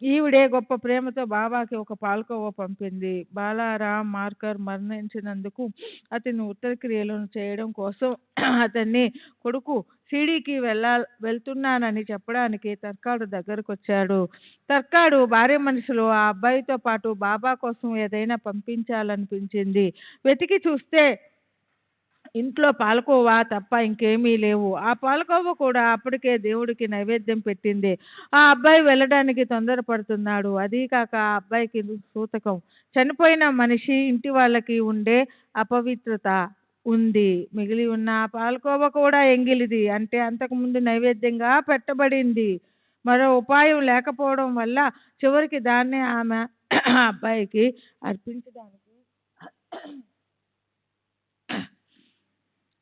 ఈవిడే గొప్ప ప్రేమతో బాబాకి ఒక పాల్కోవా పంపింది. బాలారాం మార్కర్ మరణించినందుకు అతని ఉత్తర క్రియలను చేయడం కోసం అతన్ని కొడుకు షిరిడీకి వెళ్తున్నానని చెప్పడానికి తర్కాడు దగ్గరకు వచ్చాడు. తర్కాడు భార్య మనసులో ఆ అబ్బాయితో పాటు బాబా కోసం ఏదైనా పంపించాలనిపించింది. వెతికి చూస్తే ఇంట్లో పాలకోవా తప్ప ఇంకేమీ లేవు. ఆ పాలకోవా కూడా అప్పటికే దేవుడికి నైవేద్యం పెట్టింది. ఆ అబ్బాయి వెళ్ళడానికి తొందరపడుతున్నాడు. అదీ కాక ఆ అబ్బాయికి సూతకం. చనిపోయిన మనిషి ఇంటి వాళ్ళకి ఉండే అపవిత్రత ఉంది. మిగిలి ఉన్న ఆ పాలకోవా కూడా ఎంగిలిది, అంటే అంతకుముందు నైవేద్యంగా పెట్టబడింది. మరో ఉపాయం లేకపోవడం వల్ల చివరికి దాన్నే ఆమె అబ్బాయికి అర్పించడానికి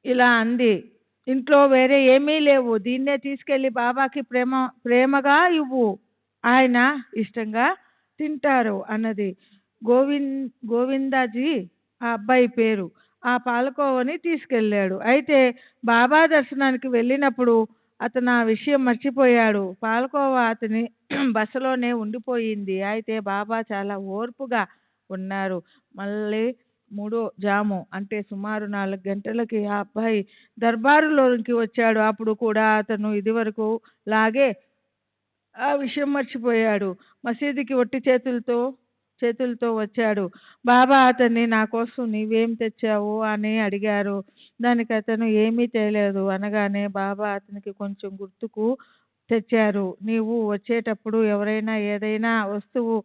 ఇలా అంది: ఇంట్లో వేరే ఏమీ లేవు, దీన్నే తీసుకెళ్ళి బాబాకి ప్రేమగా ఇవ్వు, ఆయన ఇష్టంగా తింటారు అన్నది. గోవిందాజీ ఆ అబ్బాయి పేరు. ఆ పాలకోవని తీసుకెళ్ళాడు. అయితే బాబా దర్శనానికి వెళ్ళినప్పుడు అతను ఆ విషయం మర్చిపోయాడు. పాలకోవా అతని బసలోనే ఉండిపోయింది. అయితే బాబా చాలా ఓర్పుగా ఉన్నారు. మళ్ళీ 3వ జాము అంటే సుమారు 4 గంటలకి ఆ అబ్బాయి దర్బారులోనికి వచ్చాడు. అప్పుడు కూడా అతను ఇదివరకు లాగే ఆ విషయం మర్చిపోయాడు. మసీదుకి ఒట్టి చేతులతో వచ్చాడు. బాబా అతన్ని నా కోసం నీవేం తెచ్చావు అని అడిగారు. దానికి అతను ఏమీ తేలేదు అనగానే బాబా అతనికి కొంచెం గుర్తుకు తెచ్చారు. నీవు వచ్చేటప్పుడు ఎవరైనా ఏదైనా వస్తువు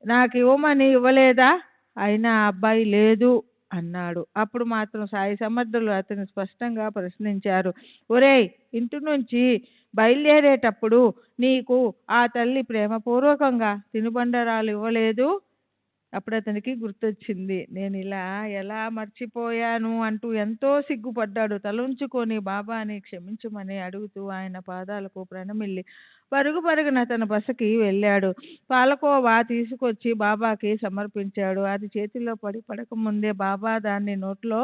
నాకు ఇవ్వమని ఇవ్వలేదా? అయినా అబ్బాయి లేదు అన్నాడు. అప్పుడు మాత్రం సాయి సమర్థులు అతను స్పష్టంగా ప్రశ్నించారు: ఒరేయ్, ఇంటి నుంచి బయలుదేరేటప్పుడు నీకు ఆ తల్లి ప్రేమపూర్వకంగా తినుబండరాలు ఇవ్వలేదు? అప్పుడు అతనికి గుర్తొచ్చింది. నేను ఎలా మర్చిపోయాను అంటూ ఎంతో సిగ్గుపడ్డాడు. తల తలుంచుకొని బాబాని క్షమించమని అడుగుతూ ఆయన పాదాలకు ప్రణమిల్లి పరుగున తన బసకి వెళ్ళాడు. పాలకోవా తీసుకొచ్చి బాబాకి సమర్పించాడు. అది చేతిలో పడకముందే బాబా దాన్ని నోట్లో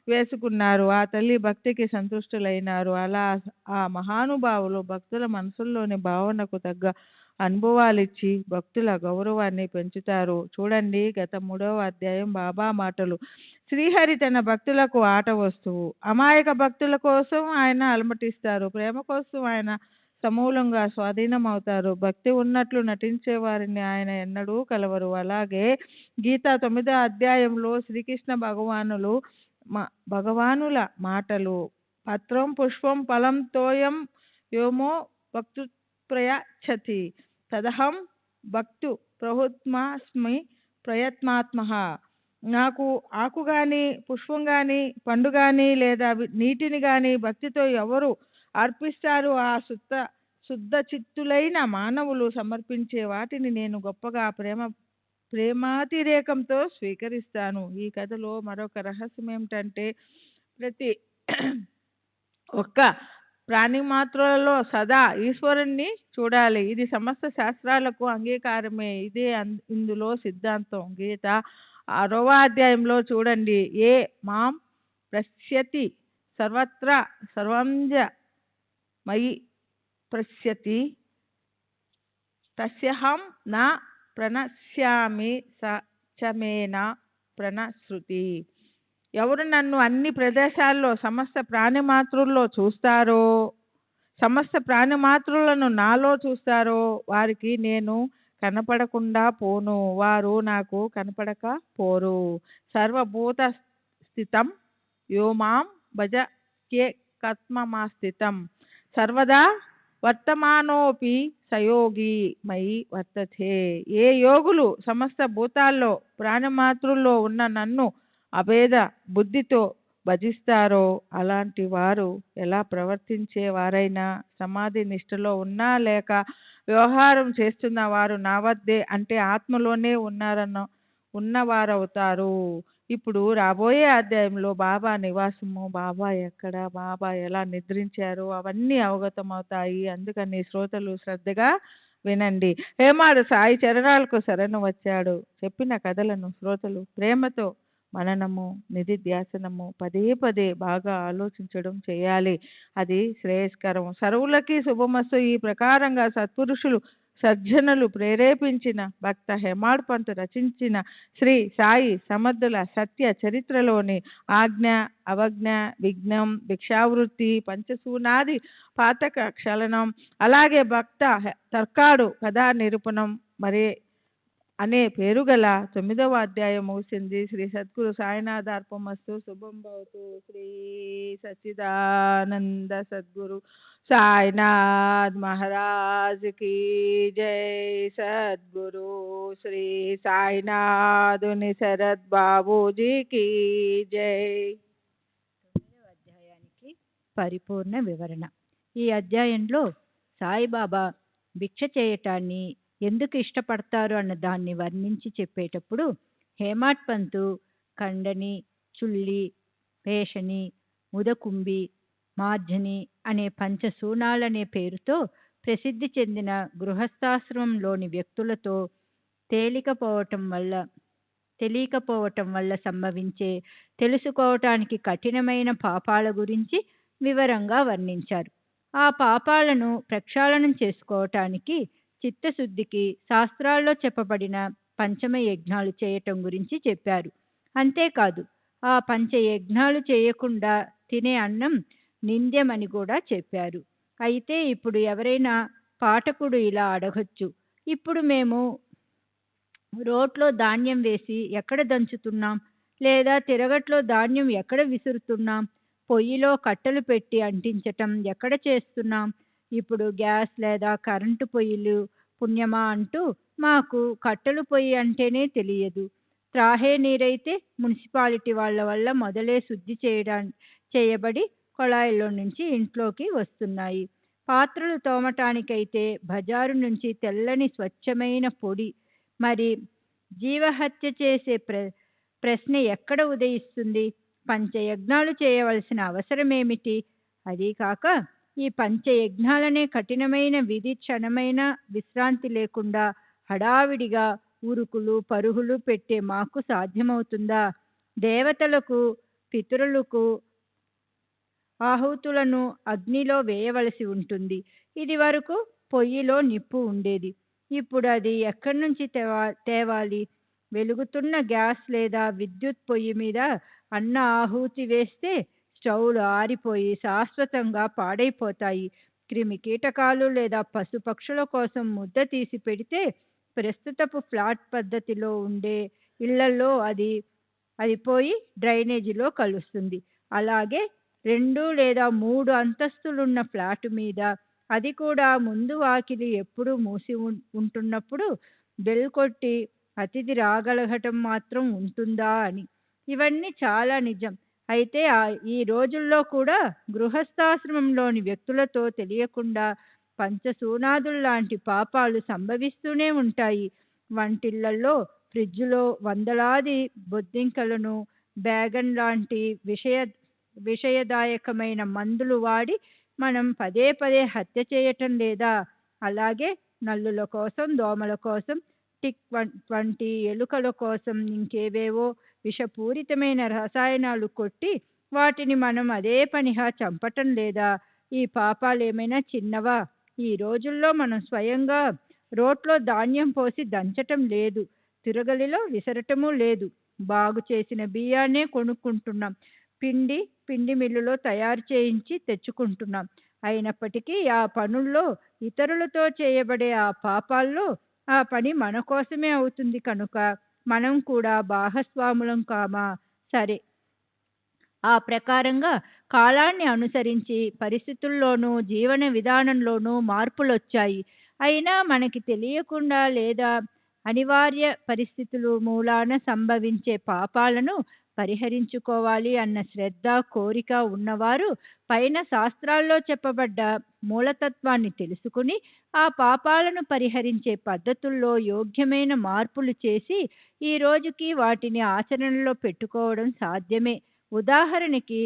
వేసుకున్నారు. ఆ తల్లి భక్తికి సంతుష్టులైనారు. అలా ఆ మహానుభావులు భక్తుల మనసుల్లోని భావనకు తగ్గ అనుభవాలిచ్చి భక్తుల గౌరవాన్ని పెంచుతారు. చూడండి గత 3వ అధ్యాయం బాబా మాటలు. శ్రీహరి తన భక్తులకు ఆట వస్తువు. అమాయక భక్తుల కోసం ఆయన అలమటిస్తారు. ప్రేమ కోసం ఆయన సమూలంగా స్వాధీనం అవుతారు. భక్తి ఉన్నట్లు నటించే వారిని ఆయన ఎన్నడూ కలవరు. అలాగే గీత 9వ అధ్యాయంలో శ్రీకృష్ణ భగవానుల మాటలు. పత్రం పుష్పం ఫలం తోయం యోమో భక్తు ప్రయచ్చతి తదహం భక్తు ప్రహుత్మాస్మి ప్రయత్నాత్మః. నాకు ఆకు గాని పుష్పం గాని పండు గాని లేదా నీటిని గాని భక్తితో ఎవరు అర్పిస్తారు ఆ శుద్ధ చిత్తులైన మానవులు సమర్పించే వాటిని నేను గొప్పగా ప్రేమాతిరేకంతో స్వీకరిస్తాను. ఈ కథలో మరొక రహస్యం ఏమిటంటే ప్రతి ఒక్క ప్రాణి మాత్రలలో సదా ఈశ్వరుణ్ణి చూడాలి. ఇది సమస్త శాస్త్రాలకు అంగీకారమే. ఇదే ఇందులో సిద్ధాంతం. గీత 6వ అధ్యాయంలో చూడండి. ఏ మాం పశ్యతి సర్వత్ర సర్వంజ మయి పశ్యతి తస్యహం నా ప్రణశ్యామి సచమేన ప్రణశ్రుతి. ఎవరు నన్ను అన్ని ప్రదేశాల్లో సమస్త ప్రాణిమాతృల్లో చూస్తారో, సమస్త ప్రాణిమాతృలను నాలో చూస్తారో వారికి నేను కనపడకుండా పోను, వారు నాకు కనపడక పోరు. సర్వభూత స్థితం యోమాం భజ కేకత్మమాస్థితం సర్వదా వర్తమానోపి సయోగి మయి వర్తతే. ఏ యోగులు సమస్త భూతాల్లో ప్రాణిమాతృల్లో ఉన్న నన్ను అభేద బుద్ధితో భజిస్తారో అలాంటి వారు ఎలా ప్రవర్తించే వారైనా, సమాధి నిష్ఠలో ఉన్నా లేక వ్యవహారం చేస్తున్న వారు నా వద్దే అంటే ఆత్మలోనే ఉన్నవారవుతారు. ఇప్పుడు రాబోయే అధ్యాయంలో బాబా నివాసము, బాబా ఎక్కడ, బాబా ఎలా నిద్రించారో అవన్నీ అవగతమవుతాయి. అందుకని శ్రోతలు శ్రద్ధగా వినండి. హేమాడు సాయి చరణాలకు శరణు వచ్చాడు. చెప్పిన కథలను శ్రోతలు ప్రేమతో మననము నిధిధ్యాసనము పదే బాగా ఆలోచించడం చేయాలి. అది శ్రేయస్కరం. సర్వులకి శుభమస్తు. ఈ ప్రకారంగా సత్పురుషులు సజ్జనులు ప్రేరేపించిన భక్త హేమాడ్ పంత్ రచించిన శ్రీ సాయి సమర్థుల సత్య చరిత్రలోని ఆజ్ఞ, అవజ్ఞ, విఘ్నం, భిక్షావృత్తి, పంచసూనాది పాతక క్షళనం, అలాగే భక్త తర్కాడు కథా నిరూపణం మరే అనే పేరు గల 9వ అధ్యాయం ముగిసింది. శ్రీ సద్గురు సాయినాథ్ అర్పమస్తు. శుభం భవతు. శ్రీ సచ్చిదానంద సద్గురు సాయినాథ్ మహారాజ్ కి జై. సద్గురు శ్రీ సాయినాథుని శరత్ బాబూజీకి జై. 9వ అధ్యాయానికి పరిపూర్ణ వివరణ. ఈ అధ్యాయంలో సాయిబాబా భిక్ష చేయటాన్ని ఎందుకు ఇష్టపడతారు అన్న దాన్ని వర్ణించి చెప్పేటప్పుడు హేమాడ్ పంతు కండని, చుల్లి, పేషని, ముదకుంబి, మార్జని అనే పంచసూనాలనే పేరుతో ప్రసిద్ధి చెందిన గృహస్థాశ్రమంలోని వ్యక్తులతో తెలియకపోవటం వల్ల సంభవించే తెలుసుకోవటానికి కఠినమైన పాపాల గురించి వివరంగా వర్ణించారు. ఆ పాపాలను ప్రక్షాళనం చేసుకోవటానికి చిత్తశుద్ధికి శాస్త్రాల్లో చెప్పబడిన పంచమయజ్ఞాలు చేయటం గురించి చెప్పారు. అంతేకాదు ఆ పంచయజ్ఞాలు చేయకుండా తినే అన్నం నింద్యమని కూడా చెప్పారు. అయితే ఇప్పుడు ఎవరైనా పాఠకుడు ఇలా అడగచ్చు, ఇప్పుడు మేము రోట్లో ధాన్యం వేసి ఎక్కడ దంచుతున్నాం, లేదా తిరగట్లో ధాన్యం ఎక్కడ విసురుతున్నాం, పొయ్యిలో కట్టెలు పెట్టి అంటించటం ఎక్కడ చేస్తున్నాం, ఇప్పుడు గ్యాస్ లేదా కరెంటు పొయ్యిలు పుణ్యమా అంటూ మాకు కట్టెలు పొయ్యి అంటేనే తెలియదు. త్రాహే నీరైతే మున్సిపాలిటీ వాళ్ళ వల్ల మొదలే శుద్ధి చేయబడి కొళాయిలో నుంచి ఇంట్లోకి వస్తున్నాయి. పాత్రలు తోమటానికైతే బజారు నుంచి తెల్లని స్వచ్ఛమైన పొడి. మరి జీవహత్య చేసే ప్రశ్న ఎక్కడ ఉదయిస్తుంది? పంచయజ్ఞాలు చేయవలసిన అవసరమేమిటి? అదీ కాక ఈ పంచయజ్ఞాలనే కఠినమైన విధి క్షణమైన విశ్రాంతి లేకుండా హడావిడిగా ఉరుకులు పరుగులు పెట్టే మాకు సాధ్యమవుతుందా? దేవతలకు, పితరులకు ఆహుతులను అగ్నిలో వేయవలసి ఉంటుంది. ఇది వరకు పొయ్యిలో నిప్పు ఉండేది. ఇప్పుడు అది ఎక్కడి నుంచి తేవాలి? వెలుగుతున్న గ్యాస్ లేదా విద్యుత్ పొయ్యి మీద అన్న ఆహుతి వేస్తే స్టవ్లు ఆరిపోయి శాశ్వతంగా పాడైపోతాయి. క్రిమి కీటకాలు లేదా పశుపక్షుల కోసం ముద్ద తీసి పెడితే ప్రస్తుతపు ఫ్లాట్ పద్ధతిలో ఉండే ఇళ్లలో అది పోయి డ్రైనేజీలో కలుస్తుంది. అలాగే 2 లేదా 3 అంతస్తులున్న ఫ్లాట్ మీద, అది కూడా ముందు వాకిలి ఎప్పుడూ మూసి ఉంటున్నప్పుడు బెల్ కొట్టి అతిథి రాగలగటం మాత్రం ఉంటుందా అని. ఇవన్నీ చాలా నిజం. అయితే ఈ రోజుల్లో కూడా గృహస్థాశ్రమంలోని వ్యక్తులతో తెలియకుండా పంచసూనాదుల్లాంటి పాపాలు సంభవిస్తూనే ఉంటాయి. వంటిళ్లలో ఫ్రిడ్జ్లో వందలాది బొద్దింకలను, బ్యాగన్ లాంటి విషయదాయకమైన మందులు వాడి మనం పదే పదే హత్య చేయటం లేదా? అలాగే నల్లుల కోసం, దోమల కోసం, టిక్ వంటి ఎలుకల కోసం ఇంకేవేవో విషపూరితమైన రసాయనాలు కొట్టి వాటిని మనం అదే పనిగా చంపటం లేదా? ఈ పాపాలేమైనా చిన్నవా? ఈ రోజుల్లో మనం స్వయంగా రోట్లో ధాన్యం పోసి దంచటం లేదు, తిరగలిలో విసరటమూ లేదు. బాగు చేసిన బియ్యాన్నే కొనుక్కుంటున్నాం. పిండి మిల్లులో తయారు చేయించి తెచ్చుకుంటున్నాం. అయినప్పటికీ ఆ పనుల్లో, ఇతరులతో చేయబడే ఆ పాపాల్లో ఆ పని మన కోసమే అవుతుంది కనుక మనం కూడా భాగస్వాములం కామా? సరే, ఆ ప్రకారంగా కాలాన్ని అనుసరించి పరిస్థితుల్లోనూ జీవన విధానంలోనూ మార్పులొచ్చాయి. అయినా మనకి తెలియకుండా లేదా అనివార్య పరిస్థితులు మూలాన సంభవించే పాపాలను పరిహరించుకోవాలి అన్న శ్రద్ధ, కోరిక ఉన్నవారు పైన శాస్త్రాల్లో చెప్పబడ్డ మూలతత్వాన్ని తెలుసుకుని ఆ పాపాలను పరిహరించే పద్ధతుల్లో యోగ్యమైన మార్పులు చేసి ఈ రోజుకి వాటిని ఆచరణలో పెట్టుకోవడం సాధ్యమే. ఉదాహరణకి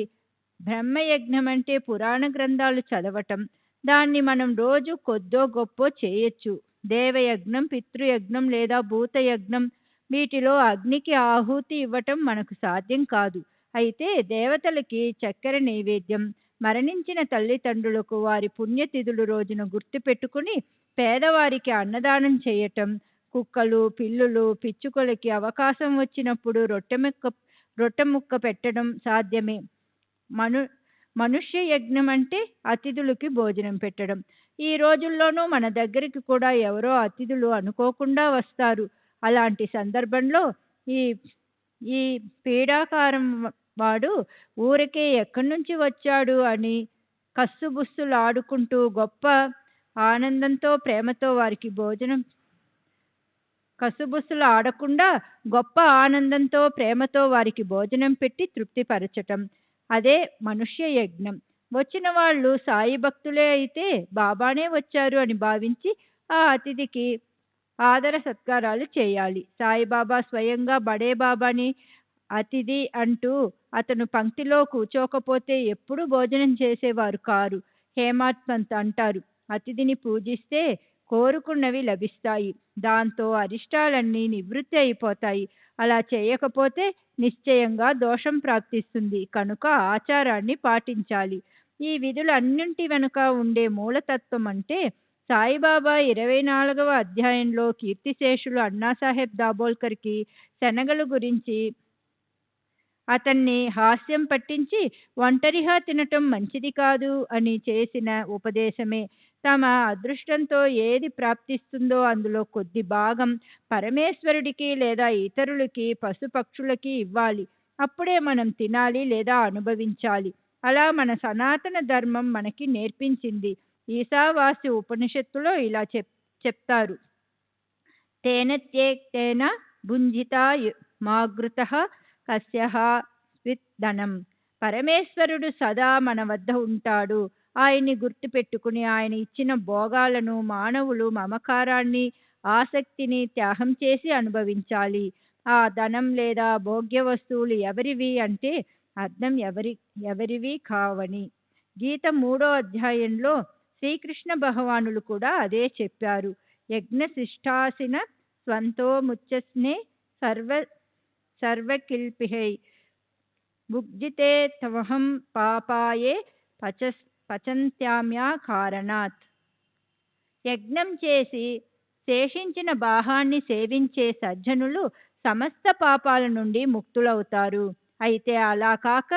బ్రహ్మయజ్ఞం అంటే పురాణ గ్రంథాలు చదవటం. దాన్ని మనం రోజు కొద్దో గొప్పో చేయొచ్చు. దేవయజ్ఞం, పితృయజ్ఞం లేదా భూతయజ్ఞం, వీటిలో అగ్నికి ఆహుతి ఇవ్వటం మనకు సాధ్యం కాదు. అయితే దేవతలకి చక్కెర నైవేద్యం, మరణించిన తల్లిదండ్రులకు వారి పుణ్యతిథులు రోజున గుర్తుపెట్టుకుని పేదవారికి అన్నదానం చేయటం, కుక్కలు, పిల్లులు, పిచ్చుకలకి అవకాశం వచ్చినప్పుడు రొట్టె ముక్క పెట్టడం సాధ్యమే. మనుష్య యజ్ఞం అంటే అతిథులకి భోజనం పెట్టడం. ఈ రోజుల్లోనూ మన దగ్గరికి కూడా ఎవరో అతిథులు అనుకోకుండా వస్తారు. అలాంటి సందర్భంలో ఈ పీడాకారం వాడు ఊరికే ఎక్కడి నుంచి వచ్చాడు అని కస్సుబుస్సులు ఆడుకుంటూ గొప్ప ఆనందంతో ప్రేమతో వారికి భోజనం కసుబుస్సులు ఆడకుండా గొప్ప ఆనందంతో ప్రేమతో వారికి భోజనం పెట్టి తృప్తిపరచటం, అదే మనుష్య యజ్ఞం. వచ్చిన వాళ్ళు సాయి భక్తులే అయితే బాబానే వచ్చారు అని భావించి ఆ అతిథికి ఆదర సత్కారాలు చేయాలి. సాయిబాబా స్వయంగా బడే బాబాని అతిథి అంటూ అతను పంక్తిలో కూర్చోకపోతే ఎప్పుడూ భోజనం చేసేవారు కారు. హేమాడ్ పంత్ అంటారు, అతిథిని పూజిస్తే కోరుకున్నవి లభిస్తాయి, దాంతో అరిష్టాలన్నీ నివృత్తి అయిపోతాయి. అలా చేయకపోతే నిశ్చయంగా దోషం ప్రాప్తిస్తుంది. కనుక ఆచారాన్ని పాటించాలి. ఈ విధులన్నింటి వెనుక ఉండే మూలతత్వం అంటే సాయిబాబా 24వ అధ్యాయంలో కీర్తిశేషులు అన్నాసాహెబ్ దాబోల్కర్కి శనగలు గురించి అతన్ని హాస్యం పట్టించి ఒంటరిగా తినటం మంచిది కాదు అని చేసిన ఉపదేశమే. తమ అదృష్టంతో ఏది ప్రాప్తిస్తుందో అందులో కొద్ది భాగం పరమేశ్వరుడికి లేదా ఇతరులకి, పశుపక్షులకి ఇవ్వాలి. అప్పుడే మనం తినాలి లేదా అనుభవించాలి. అలా మన సనాతన ధర్మం మనకి నేర్పించింది. ఈశావాస్య ఉపనిషత్తులో ఇలా చెప్తారు, తేన భుంజితా మాగృతః కస్యః స్విత్ ధనం. పరమేశ్వరుడు సదా మన వద్ద ఉంటాడు. ఆయన్ని గుర్తుపెట్టుకుని ఆయన ఇచ్చిన భోగాలను మానవులు మమకారాన్ని, ఆసక్తిని త్యాగం చేసి అనుభవించాలి. ఆ ధనం లేదా భోగ్య వస్తువులు ఎవరివి అంటే అర్థం ఎవరివి కావని. గీత 3వ అధ్యాయంలో శ్రీకృష్ణ భగవానులు కూడా అదే చెప్పారు. యజ్ఞశిష్టాసిన స్వంతో ముచ్చస్నే సర్వకిల్పిహై భుగ్జితే తమహం పాపాయే పచంత్యామ్యా కారణాత్. యజ్ఞం చేసి శేషించిన భాగాన్ని సేవించే సజ్జనులు సమస్త పాపాల నుండి ముక్తులవుతారు. అయితే అలా కాక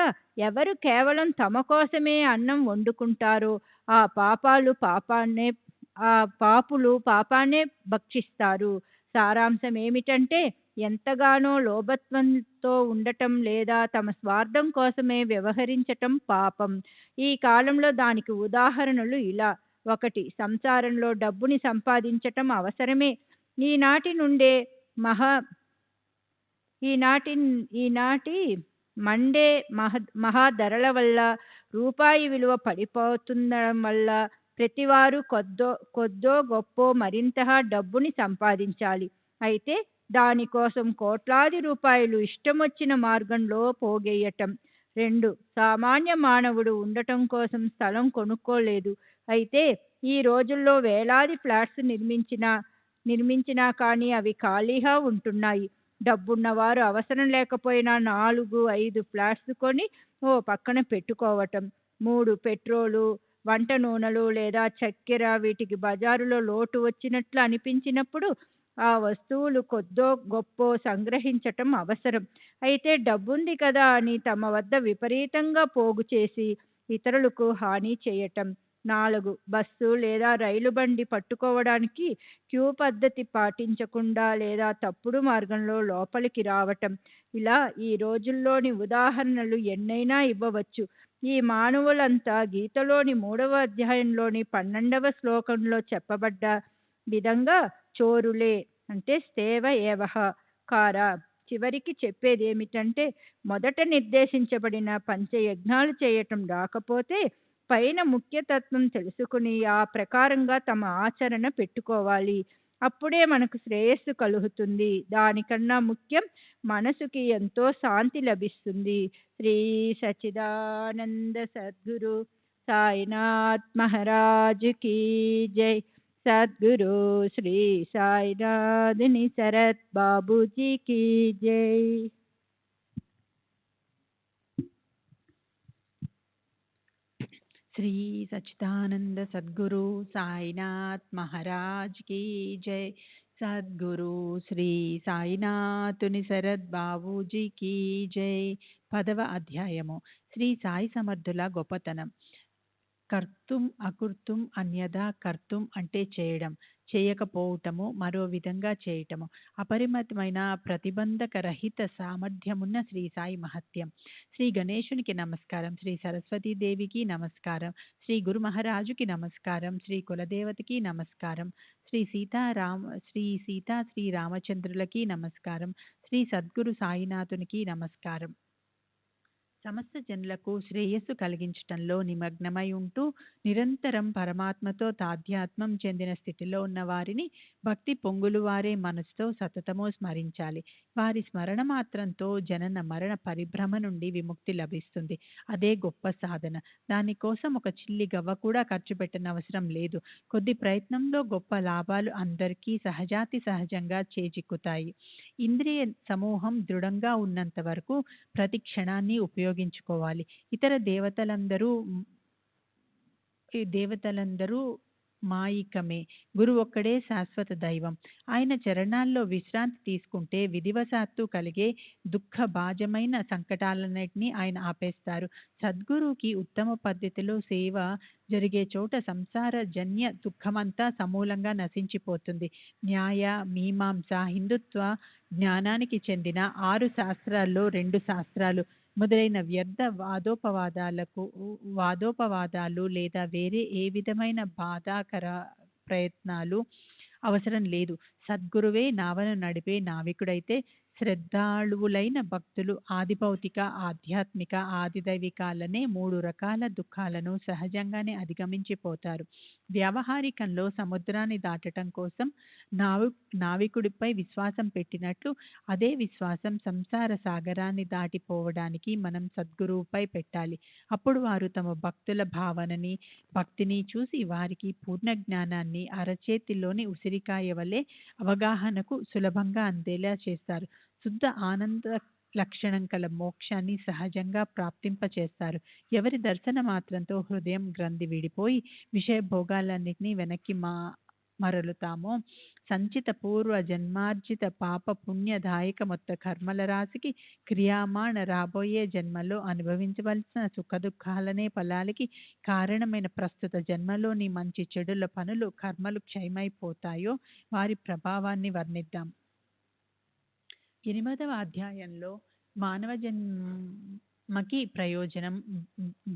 ఎవరు కేవలం తమ కోసమే అన్నం వండుకుంటారో ఆ పాపులు పాపాన్నే భక్షిస్తారు. సారాంశం ఏమిటంటే ఎంతగానో లోభత్వంతో ఉండటం లేదా తమ స్వార్థం కోసమే వ్యవహరించటం పాపం. ఈ కాలంలో దానికి ఉదాహరణలు ఇలా: 1. సంసారంలో డబ్బుని సంపాదించటం అవసరమే. ఈనాటి నుండే మహా ఈనాటి ఈనాటి మండే మహాధరల వల్ల రూపాయి విలువ పడిపోతుండడం వల్ల ప్రతివారు కొద్దో గొప్పో మరింతగా డబ్బుని సంపాదించాలి. అయితే దానికోసం కోట్లాది రూపాయలు ఇష్టమొచ్చిన మార్గంలో పోగేయటం. 2. సామాన్య మానవుడు ఉండటం కోసం స్థలం కొనుక్కోలేదు. అయితే ఈ రోజుల్లో వేలాది ఫ్లాట్స్ నిర్మించినా కానీ అవి ఖాళీగా ఉంటున్నాయి. డబ్బున్నవారు అవసరం లేకపోయినా 4-5 ఫ్లాట్స్ కొని ఓ పక్కన పెట్టుకోవటం. 3. పెట్రోలు, వంట నూనెలు లేదా చక్కెర వీటికి బజారులో లోటు వచ్చినట్లు అనిపించినప్పుడు ఆ వస్తువులు కొద్దో గొప్పో సంగ్రహించటం అవసరం. అయితే డబ్బుంది కదా అని తమ వద్ద విపరీతంగా పోగు చేసి ఇతరులకు హాని చేయటం. 4. బస్సు లేదా రైలు బండి పట్టుకోవడానికి క్యూ పద్ధతి పాటించకుండా లేదా తప్పుడు మార్గంలో లోపలికి రావటం. ఇలా ఈ రోజుల్లోని ఉదాహరణలు ఎన్నైనా ఇవ్వవచ్చు. ఈ మానవులంతా గీతలోని 3వ అధ్యాయంలోని 12వ శ్లోకంలో చెప్పబడ్డ విధంగా చోరులే, అంటే స్థేవ ఏవహ కారా. చివరికి చెప్పేదేమిటంటే మొదట నిర్దేశించబడిన పంచయజ్ఞాలు చేయటం రాకపోతే పైన ముఖ్యతత్వం తెలుసుకుని ఆ ప్రకారంగా తమ ఆచరణ పెట్టుకోవాలి. అప్పుడే మనకు శ్రేయస్సు కలుగుతుంది. దానికన్నా ముఖ్యం మనసుకి ఎంతో శాంతి లభిస్తుంది. శ్రీ సచ్చిదానంద సద్గురు సాయినాథ్ మహారాజ్ కీ జై. సద్గురు శ్రీ సాయినాథ్ నిసరత్ బాబూజీ కీ జై. శ్రీ సచ్చిదానంద సద్గురు సాయినాథ్ మహారాజ్ కీ జై. సద్గురు శ్రీ సాయినాథుని శరత్ బాబూజీ కీ జై. 10వ అధ్యాయము శ్రీ సాయి సమర్థుల గొప్పతనం. కర్తుం అకర్తుం అన్యథా కర్తుం అంటే చేయడం, చేయకపోవటము, మరో విధంగా చేయటము. అపరిమితమైన ప్రతిబంధక రహిత సామర్థ్యమున్న శ్రీ సాయి మహత్యం. శ్రీ గణేశునికి నమస్కారం, శ్రీ సరస్వతీదేవికి నమస్కారం, శ్రీ గురు మహారాజుకి నమస్కారం, శ్రీ కులదేవతకి నమస్కారం, శ్రీ సీతా శ్రీ రామచంద్రులకి నమస్కారం, శ్రీ సద్గురు సాయినాథునికి నమస్కారం. సమస్త జనులకు శ్రేయస్సు కలిగించటంలో నిమగ్నమై ఉంటూ నిరంతరం పరమాత్మతో తాధ్యాత్మం చెందిన స్థితిలో ఉన్న వారిని భక్తి పొంగులు వారే మనసుతో సతతమో స్మరించాలి. వారి స్మరణ మాత్రంతో జనన మరణ పరిభ్రమ నుండి విముక్తి లభిస్తుంది. అదే గొప్ప సాధన. దానికోసం ఒక చిల్లి గవ్వ కూడా ఖర్చు పెట్టనవసరం లేదు. కొద్ది ప్రయత్నంలో గొప్ప లాభాలు అందరికీ సహజాతి సహజంగా చేజిక్కుతాయి. ఇంద్రియ సమూహం దృఢంగా ఉన్నంత వరకు ప్రతి క్షణాన్ని ఉపయోగించుకోవాలి. ఇతర దేవతలందరూ మాయికమే. గురు ఒక్కడే శాశ్వత దైవం. ఆయన చరణాల్లో విశ్రాంతి తీసుకుంటే విధివశాత్తు కలిగే దుఃఖభాజమైన సంకటాలన్నింటినీ ఆయన ఆపేస్తారు. సద్గురువుకి ఉత్తమ పద్ధతిలో సేవ జరిగే చోట సంసార జన్య దుఃఖమంతా సమూలంగా నశించిపోతుంది. న్యాయ, మీమాంస, హిందుత్వ జ్ఞానానికి చెందిన 6 శాస్త్రాల్లో 2 శాస్త్రాలు మొదలైన వ్యర్థ వాదోపవాదాలు లేదా వేరే ఏ విధమైన బాధాకర ప్రయత్నాలు అవసరం లేదు. సద్గురువే నావను నడిపే నావికుడైతే శ్రద్ధాళువులైన భక్తులు ఆదిభౌతిక, ఆధ్యాత్మిక, ఆదిదైవికాలనే 3 రకాల దుఃఖాలను సహజంగానే అధిగమించిపోతారు. వ్యావహారికంలో సముద్రాన్ని దాటటం కోసం నావికుడిపై విశ్వాసం పెట్టినట్లు అదే విశ్వాసం సంసార సాగరాన్ని దాటిపోవడానికి మనం సద్గురువుపై పెట్టాలి. అప్పుడు వారు తమ భక్తుల భావనని, భక్తిని చూసి వారికి పూర్ణ జ్ఞానాన్ని అరచేతిలోని ఉసిరికాయ వలె అవగాహనకు సులభంగా అందేలా చేస్తారు. శుద్ధ ఆనంద లక్షణం కల మోక్షాన్ని సహజంగా ప్రాప్తింపచేస్తారు. ఎవరి దర్శన మాత్రంతో హృదయం గ్రంథి విడిపోయి విషయ భోగాలన్నింటినీ వెనక్కి మరలుతామో సంచిత పూర్వ జన్మార్జిత పాప పుణ్యదాయక మొత్త కర్మల రాశికి క్రియామాణ రాబోయే జన్మలో అనుభవించవలసిన సుఖదుఖాలనే ఫలాలకి కారణమైన ప్రస్తుత జన్మలోని మంచి చెడుల పనులు కర్మలు క్షయమైపోతాయో వారి ప్రభావాన్ని వర్ణిద్దాం. 8వ అధ్యాయంలో మానవ జన్మకి ప్రయోజనం,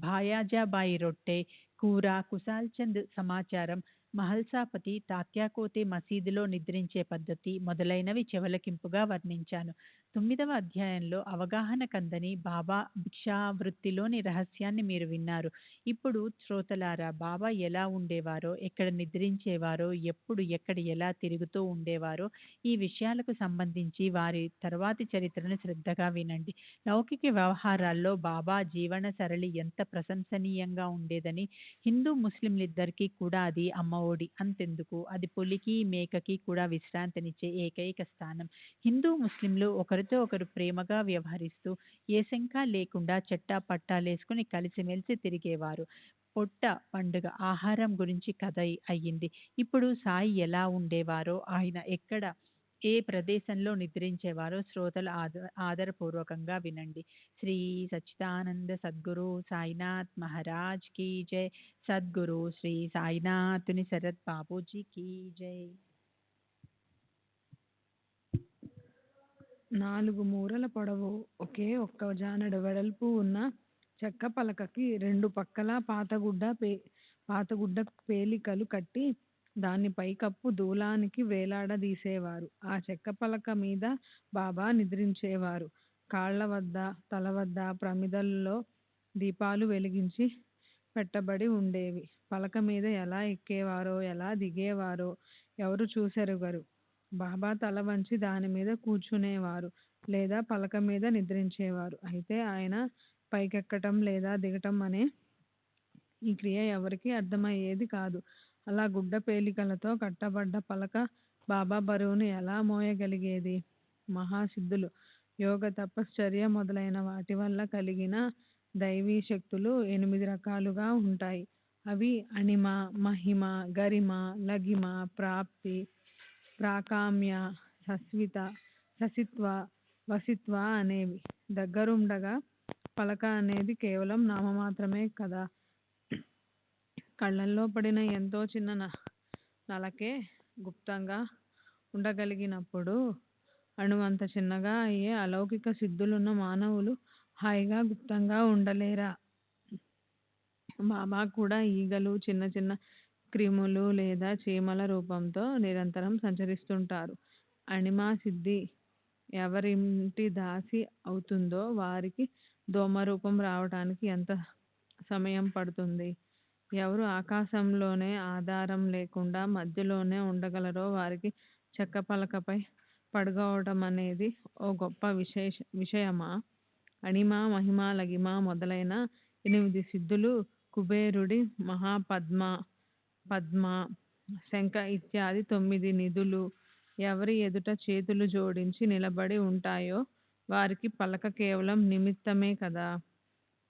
భాయాజాబాయి రొట్టె కూర, కుశాల్ చంద్ సమాచారం, మహల్సాపతి తాత్యాకోతే మసీదులో నిద్రించే పద్ధతి మొదలైనవి చెవలకింపుగా వర్ణించాను. 9వ అధ్యాయంలో అవగాహన కందని బాబా భిక్షావృత్తిలోని రహస్యాన్ని మీరు విన్నారు. ఇప్పుడు శ్రోతలారా, బాబా ఎలా ఉండేవారో, ఎక్కడ నిద్రించేవారో, ఎప్పుడు ఎక్కడ ఎలా తిరుగుతూ ఉండేవారో ఈ విషయాలకు సంబంధించి వారి తర్వాతి చరిత్రను శ్రద్ధగా వినండి. లౌకిక వ్యవహారాల్లో బాబా జీవన సరళి ఎంత ప్రశంసనీయంగా ఉండేదని, హిందూ ముస్లింలిద్దరికీ కూడా అది అమ్మ ఒడి. అంతెందుకు, అది పులికి మేకకి కూడా విశ్రాంతినిచ్చే ఏకైక స్థానం. హిందూ ముస్లింలు ఒకరితో ఒకరు ప్రేమగా వ్యవహరిస్తూ ఏ శంక లేకుండా చట్టా పట్టాలేసుకుని కలిసిమెలిసి తిరిగేవారు. పొట్ట పండుగ ఆహారం గురించి కథ అయ్యింది. ఇప్పుడు సాయి ఎలా ఉండేవారో, ఆయన ఎక్కడ ఏ ప్రదేశంలో నిద్రించేవారో శ్రోతలు ఆదరపూర్వకంగా వినండి. శ్రీ సచ్చిదానంద సద్గురు సాయినాథ్ మహారాజ్ కీ జై. సద్గురు శ్రీ సాయినాథుని శరత్ బాబూజీ కీ జై. 4 మూరల పొడవు, ఒకే ఒక్క జానెడు వెడల్పు ఉన్న చెక్క పలకకి 2 పక్కలా పాతగుడ్డ పేలికలు కట్టి దాన్ని పైకప్పు దూలానికి వేలాడదీసేవారు. ఆ చెక్క పలక మీద బాబా నిద్రించేవారు. కాళ్ల వద్ద, తల వద్ద ప్రమిదల్లో దీపాలు వెలిగించి పెట్టబడి ఉండేవి. పలక మీద ఎలా ఎక్కేవారో, ఎలా దిగేవారో ఎవరు చూసెరుగరు. బాబా తల వంచి దాని మీద కూర్చునేవారు లేదా పలక మీద నిద్రించేవారు. అయితే ఆయన పైకెక్కటం లేదా దిగటం అనే ఈ క్రియ ఎవరికీ అర్థమయ్యేది కాదు. అలా గుడ్డ పేలికలతో కట్టబడ్డ పలక బాబా బరువును ఎలా మోయగలిగేది? మహాసిద్ధులు, యోగ తపశ్చర్య మొదలైన వాటి వల్ల కలిగిన దైవీ శక్తులు 8 రకాలుగా ఉంటాయి. అవి అణిమ, మహిమ, గరిమ, లగిమ, ప్రాప్తి, ప్రాకామ్య, ససిత్వ, వసిత్వ అనేవి. దగ్గరుండగా పలక అనేది కేవలం నామమాత్రమే కదా. కళ్ళల్లో పడిన ఎంతో చిన్న నలకే గుప్తంగా ఉండగలిగినప్పుడు అణువంత చిన్నగా అయ్యే అలౌకిక సిద్ధులున్న మానవులు హాయిగా గుప్తంగా ఉండలేరా? బాబా కూడా ఈగలు, చిన్న చిన్న క్రిములు లేదా చీమల రూపంతో నిరంతరం సంచరిస్తుంటారు. అణిమా సిద్ధి ఎవరింటి దాసి అవుతుందో వారికి దోమ రూపం రావటానికి ఎంత సమయం పడుతుంది? ఎవరు ఆకాశంలోనే ఆధారం లేకుండా మధ్యలోనే ఉండగలరో వారికి చెక్క పలకపై పడుకోవటం అనేది ఓ గొప్ప విషయమా? అణిమ, మహిమ, లగిమ మొదలైన 8 సిద్ధులు కుబేరుడి పద్మ, శంఖ ఇత్యాది 9 నిధులు ఎవరి ఎదుట చేతులు జోడించి నిలబడి ఉంటాయో వారికి పలక కేవలం నిమిత్తమే కదా.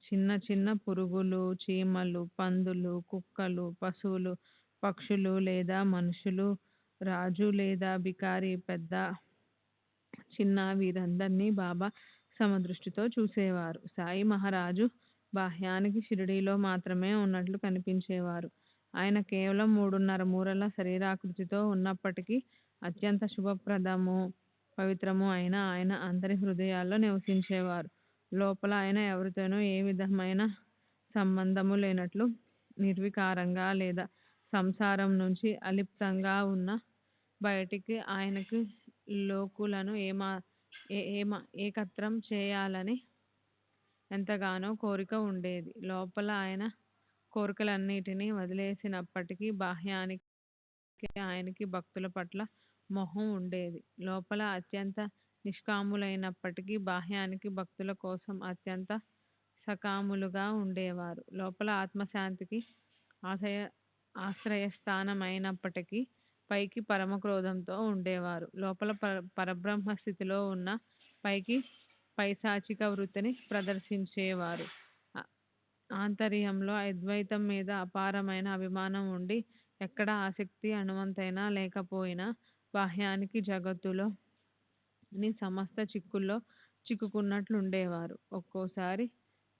చిన్న చిన్న పురుగులు, చీమలు, పందులు, కుక్కలు, పశువులు, పక్షులు లేదా మనుషులు, రాజు లేదా బికారి, పెద్ద చిన్న వీరందరినీ బాబా సమదృష్టితో చూసేవారు. సాయి మహారాజు బాహ్యానికి షిరిడీలో మాత్రమే ఉన్నట్లు కనిపించేవారు. ఆయన కేవలం 3.5 మూరల శరీరాకృతితో ఉన్నప్పటికీ అత్యంత శుభప్రదము, పవిత్రము అయిన ఆయన అందరి హృదయాల్లో నివసించేవారు. లోపల ఆయన ఎవరితోనూ ఏ విధమైన సంబంధము లేనట్లు నిర్వికారంగా లేదా సంసారం నుంచి అలిప్తంగా ఉన్న బయటికి ఆయనకి లోకులను ఏకత్రం చేయాలని ఎంతగానో కోరిక ఉండేది. లోపల ఆయన కోరికలన్నిటినీ వదిలేసినప్పటికీ బాహ్యానికి ఆయనకి భక్తుల పట్ల మోహం ఉండేది. లోపల అత్యంత నిష్కాములైనప్పటికీ బాహ్యానికి భక్తుల కోసం అత్యంత సకాములుగా ఉండేవారు. లోపల ఆత్మశాంతికి ఆశ్రయస్థానమైనప్పటికీ పైకి పరమక్రోధంతో ఉండేవారు. లోపల పరబ్రహ్మ స్థితిలో ఉన్న పైకి పైశాచిక వృత్తిని ప్రదర్శించేవారు. ఆంతర్యంలో అద్వైతం మీద అపారమైన అభిమానం ఉండి ఎక్కడ ఆసక్తి అణువంతైనా లేకపోయినా బాహ్యానికి జగత్తులో సమస్త చిక్కుల్లో చిక్కుకున్నట్లుండేవారు. ఒక్కోసారి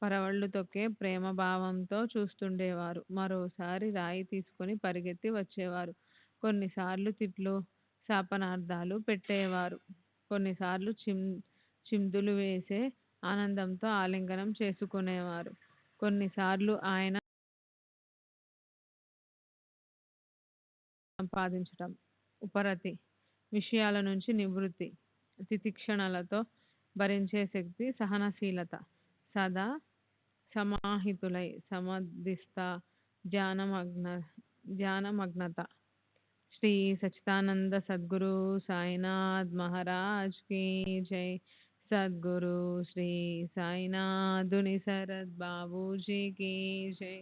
పరవళ్ళు తొక్కే ప్రేమ భావంతో చూస్తుండేవారు. మరోసారి రాయి తీసుకొని పరిగెత్తి వచ్చేవారు. కొన్నిసార్లు తిట్లు శాపనార్థాలు పెట్టేవారు. కొన్నిసార్లు చిందులు వేసే ఆనందంతో ఆలింగనం చేసుకునేవారు. కొన్నిసార్లు ఆయన సంపాదించటం, ఉపరతి, విషయాల నుంచి నివృత్తి, తితిక్షణలతో భరించే శక్తి, సహనశీలత, సదా సమాహితులై సమధిస్థ ధ్యానమగ్నత. శ్రీ సచ్చిదానంద సద్గురు సాయినాథ్ మహారాజ్ కీ జై. సద్గురు శ్రీ సాయినాథుని శరద్ బాబూజీ కీ జై.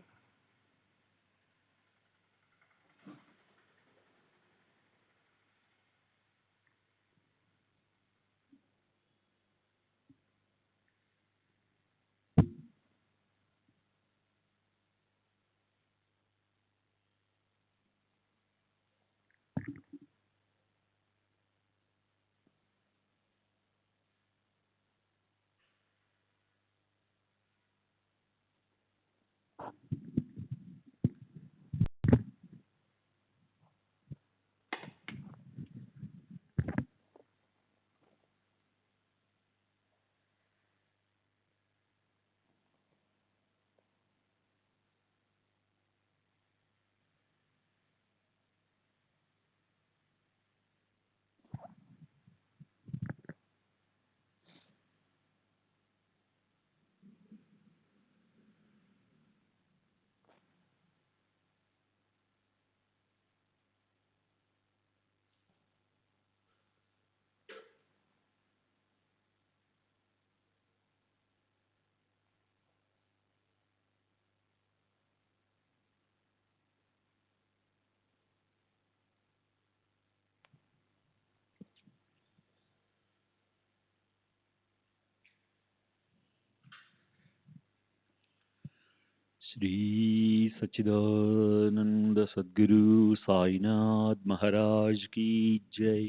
श्री सच्चिदानंद सद्गुरु साईनाथ महाराज की जय.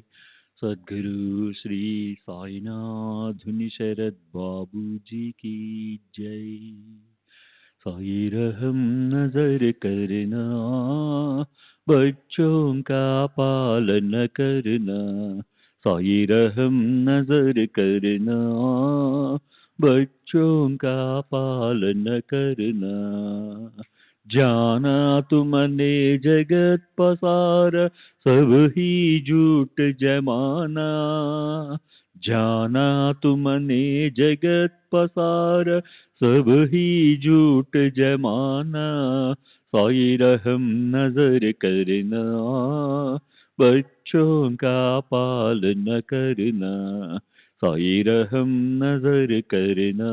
सद्गुरु श्री साईनाथ शरद बाबू जी की जय. साई रहम नजर करना, बच्चों का पालन करना. साई रहम नजर करना, बच्चों का पालन करना. जाना तुमने जगत पसार, सब ही झूठ जमाना. जाना तुमने जगत पसार, सब ही झूठ जमाना. साई रहम नजर करना, बच्चों का पालन करना. साई रहम नजर करना,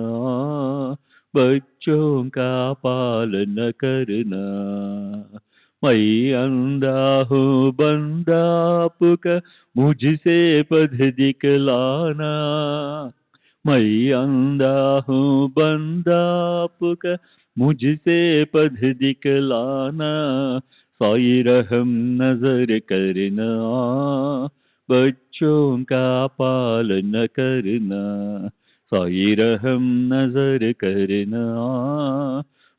बच्चों का पालन करना. मैं अंधा हूँ बंदा आपका, मुझसे पथ दिखलाना. मैं अंधा हूँ बंदा आपका, मुझसे पथ दिखलाना. साई रहम नजर करना, बच्चों का पालन करना. साई रहम नजर करना,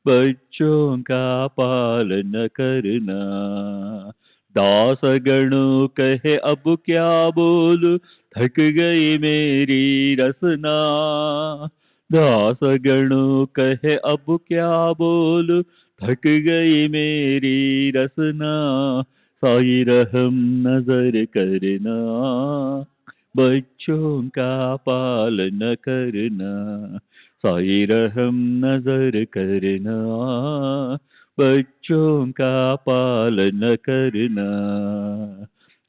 बच्चों का पालन करना. दास गणों कहे अब क्या बोलूं, थक गई मेरी रसना. दास गणों कहे अब क्या बोलूं, थक गई मेरी रसना. साई रहम नजर करना, बच्चों का पालन करना. साई रहम नजर करना, बच्चों का पालन करना.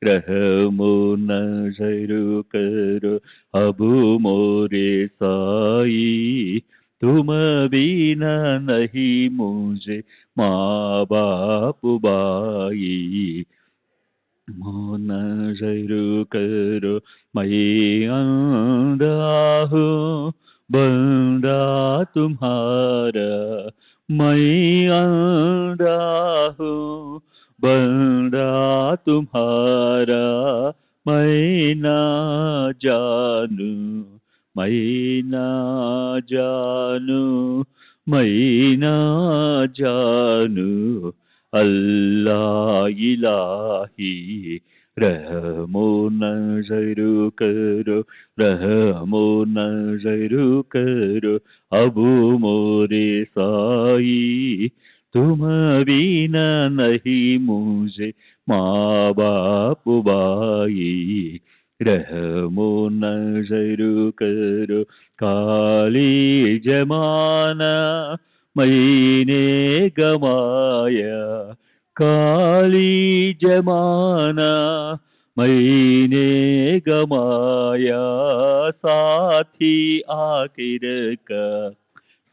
रहमो नजर करो अब मोरे साई, तुम बिना नहीं मुझे माँ बाप भाई. नजर करो मैं अंधा हूँ बंदा तुम्हारा, मैं अंधा हूँ बंदा तुम्हारा, मैं ना जानू, मैं ना जानू, मैं ना जानू, अल्लाह इलाही रहमो नज़र करो, रहमो नज़र करो, अबू मोरे साई, तुम बिना नहीं मुझे माँ बाप भाई, रहमो नज़र करो, काली जमाना मैंने गमाया, काली जमाना मैंने गमाया, साथी आखिर का,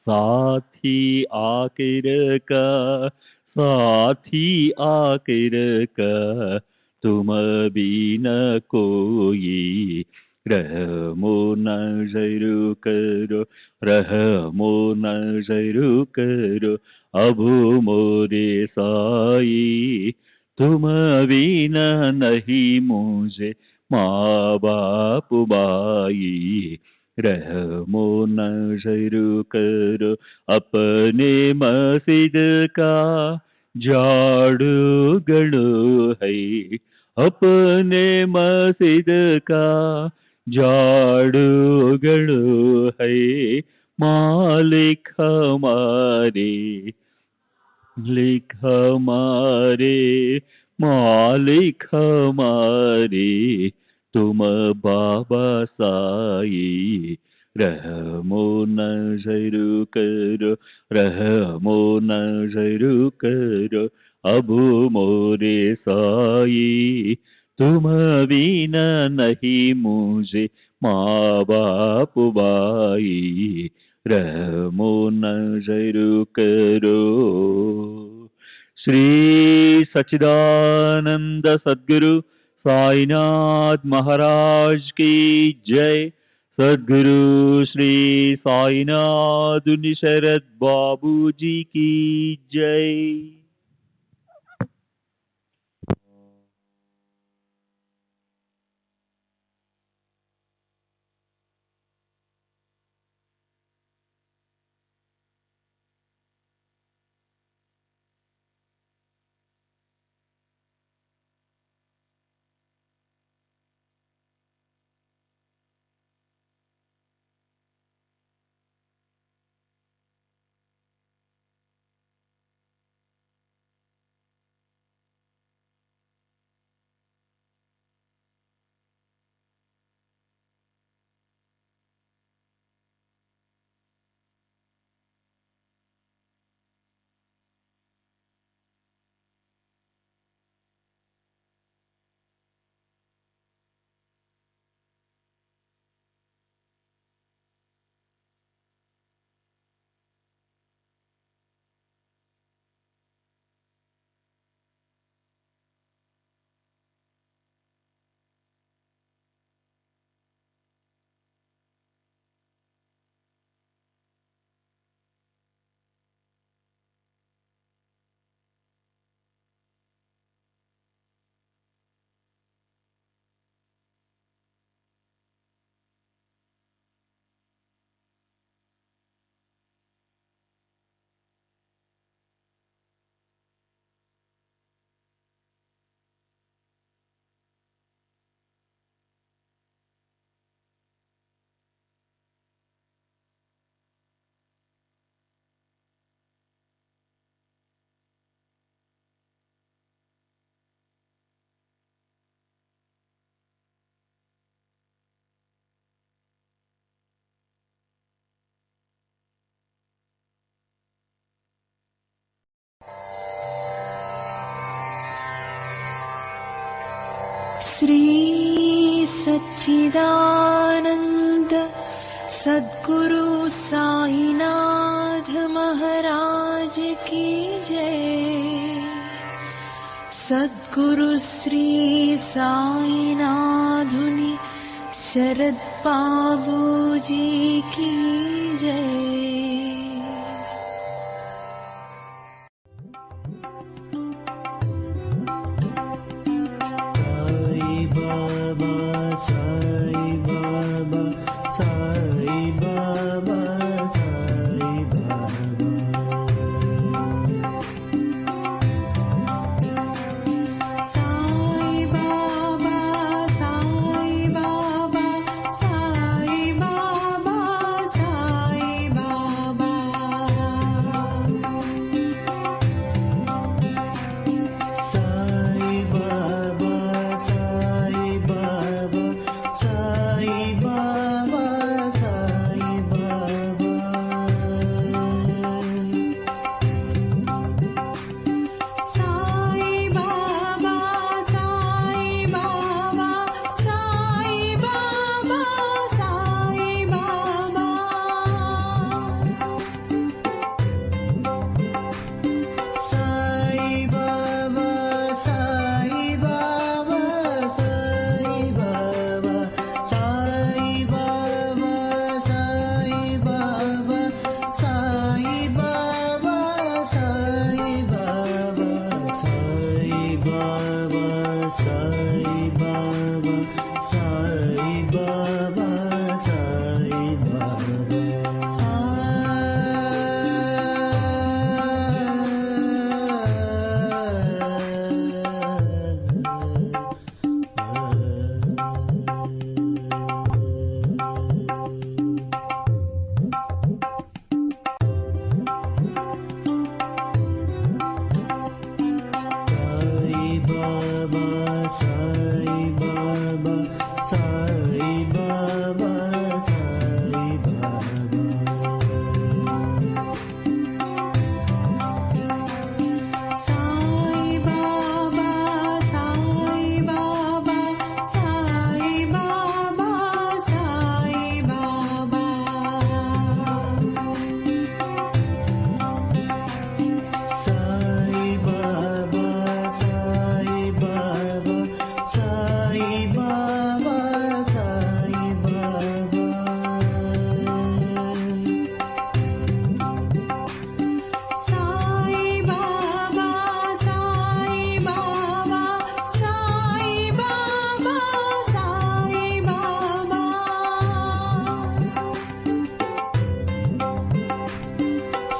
साथी आखिर का, साथी आखिर का, तुम बिना कोई, रहमो नज़र करो, रहमो नज़र करो, अबू मोरे साई, तुम बिना नहीं मुझे माँ बाप भाई, रहमो नज़र करो, अपने मस्जिद का झाड़ू गड़ो है, अपने मस्जिद का झाड़ू गड़ो है, मालिक हमारे, लिख हमारे, मालिक हमारे, तुम बाबा साई, रहमो नज़र करो, रहमो नज़र करो, अबू मोरे साई, तुम बिना नहीं मुझे माँ बाप भाई, रहमो नज़र करो। श्री सच्चिदानंद सद्गुरु साईनाथ महाराज की जय। सद्गुरु श्री साईनाथ शरद बाबू जी की जय। श्री सच्चिदानंद सद्गुरु साईनाथ महाराज की जय। सद्गुरु श्री साईनाथुनि शरद बाबू जी की जय। Baba, Sai Baba, Sai Baba, Sai Baba. Sai Baba, Sai Baba, Sai Baba. Sai Baba, Sai Baba, Sai Baba, Sai Baba. Sai Baba, Sai Baba, Sai Baba, Sai Baba. Sai Baba, Sai Baba, Sai Baba, Sai Baba.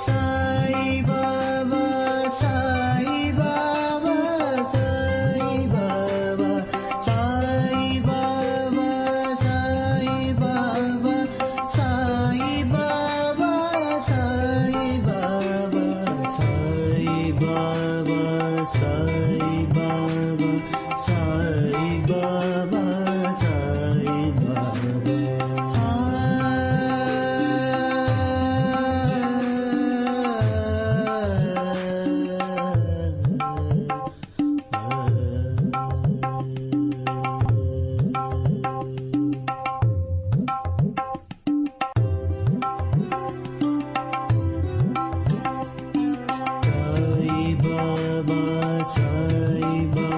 Sai Baba, Sai Baba, Sai Baba, Sai Baba, Sai Baba, Sai Baba, Sai Baba, Sai Baba, Sai Baba, Sai Baba, Sai Baba. Sai Baba, Sai Baba.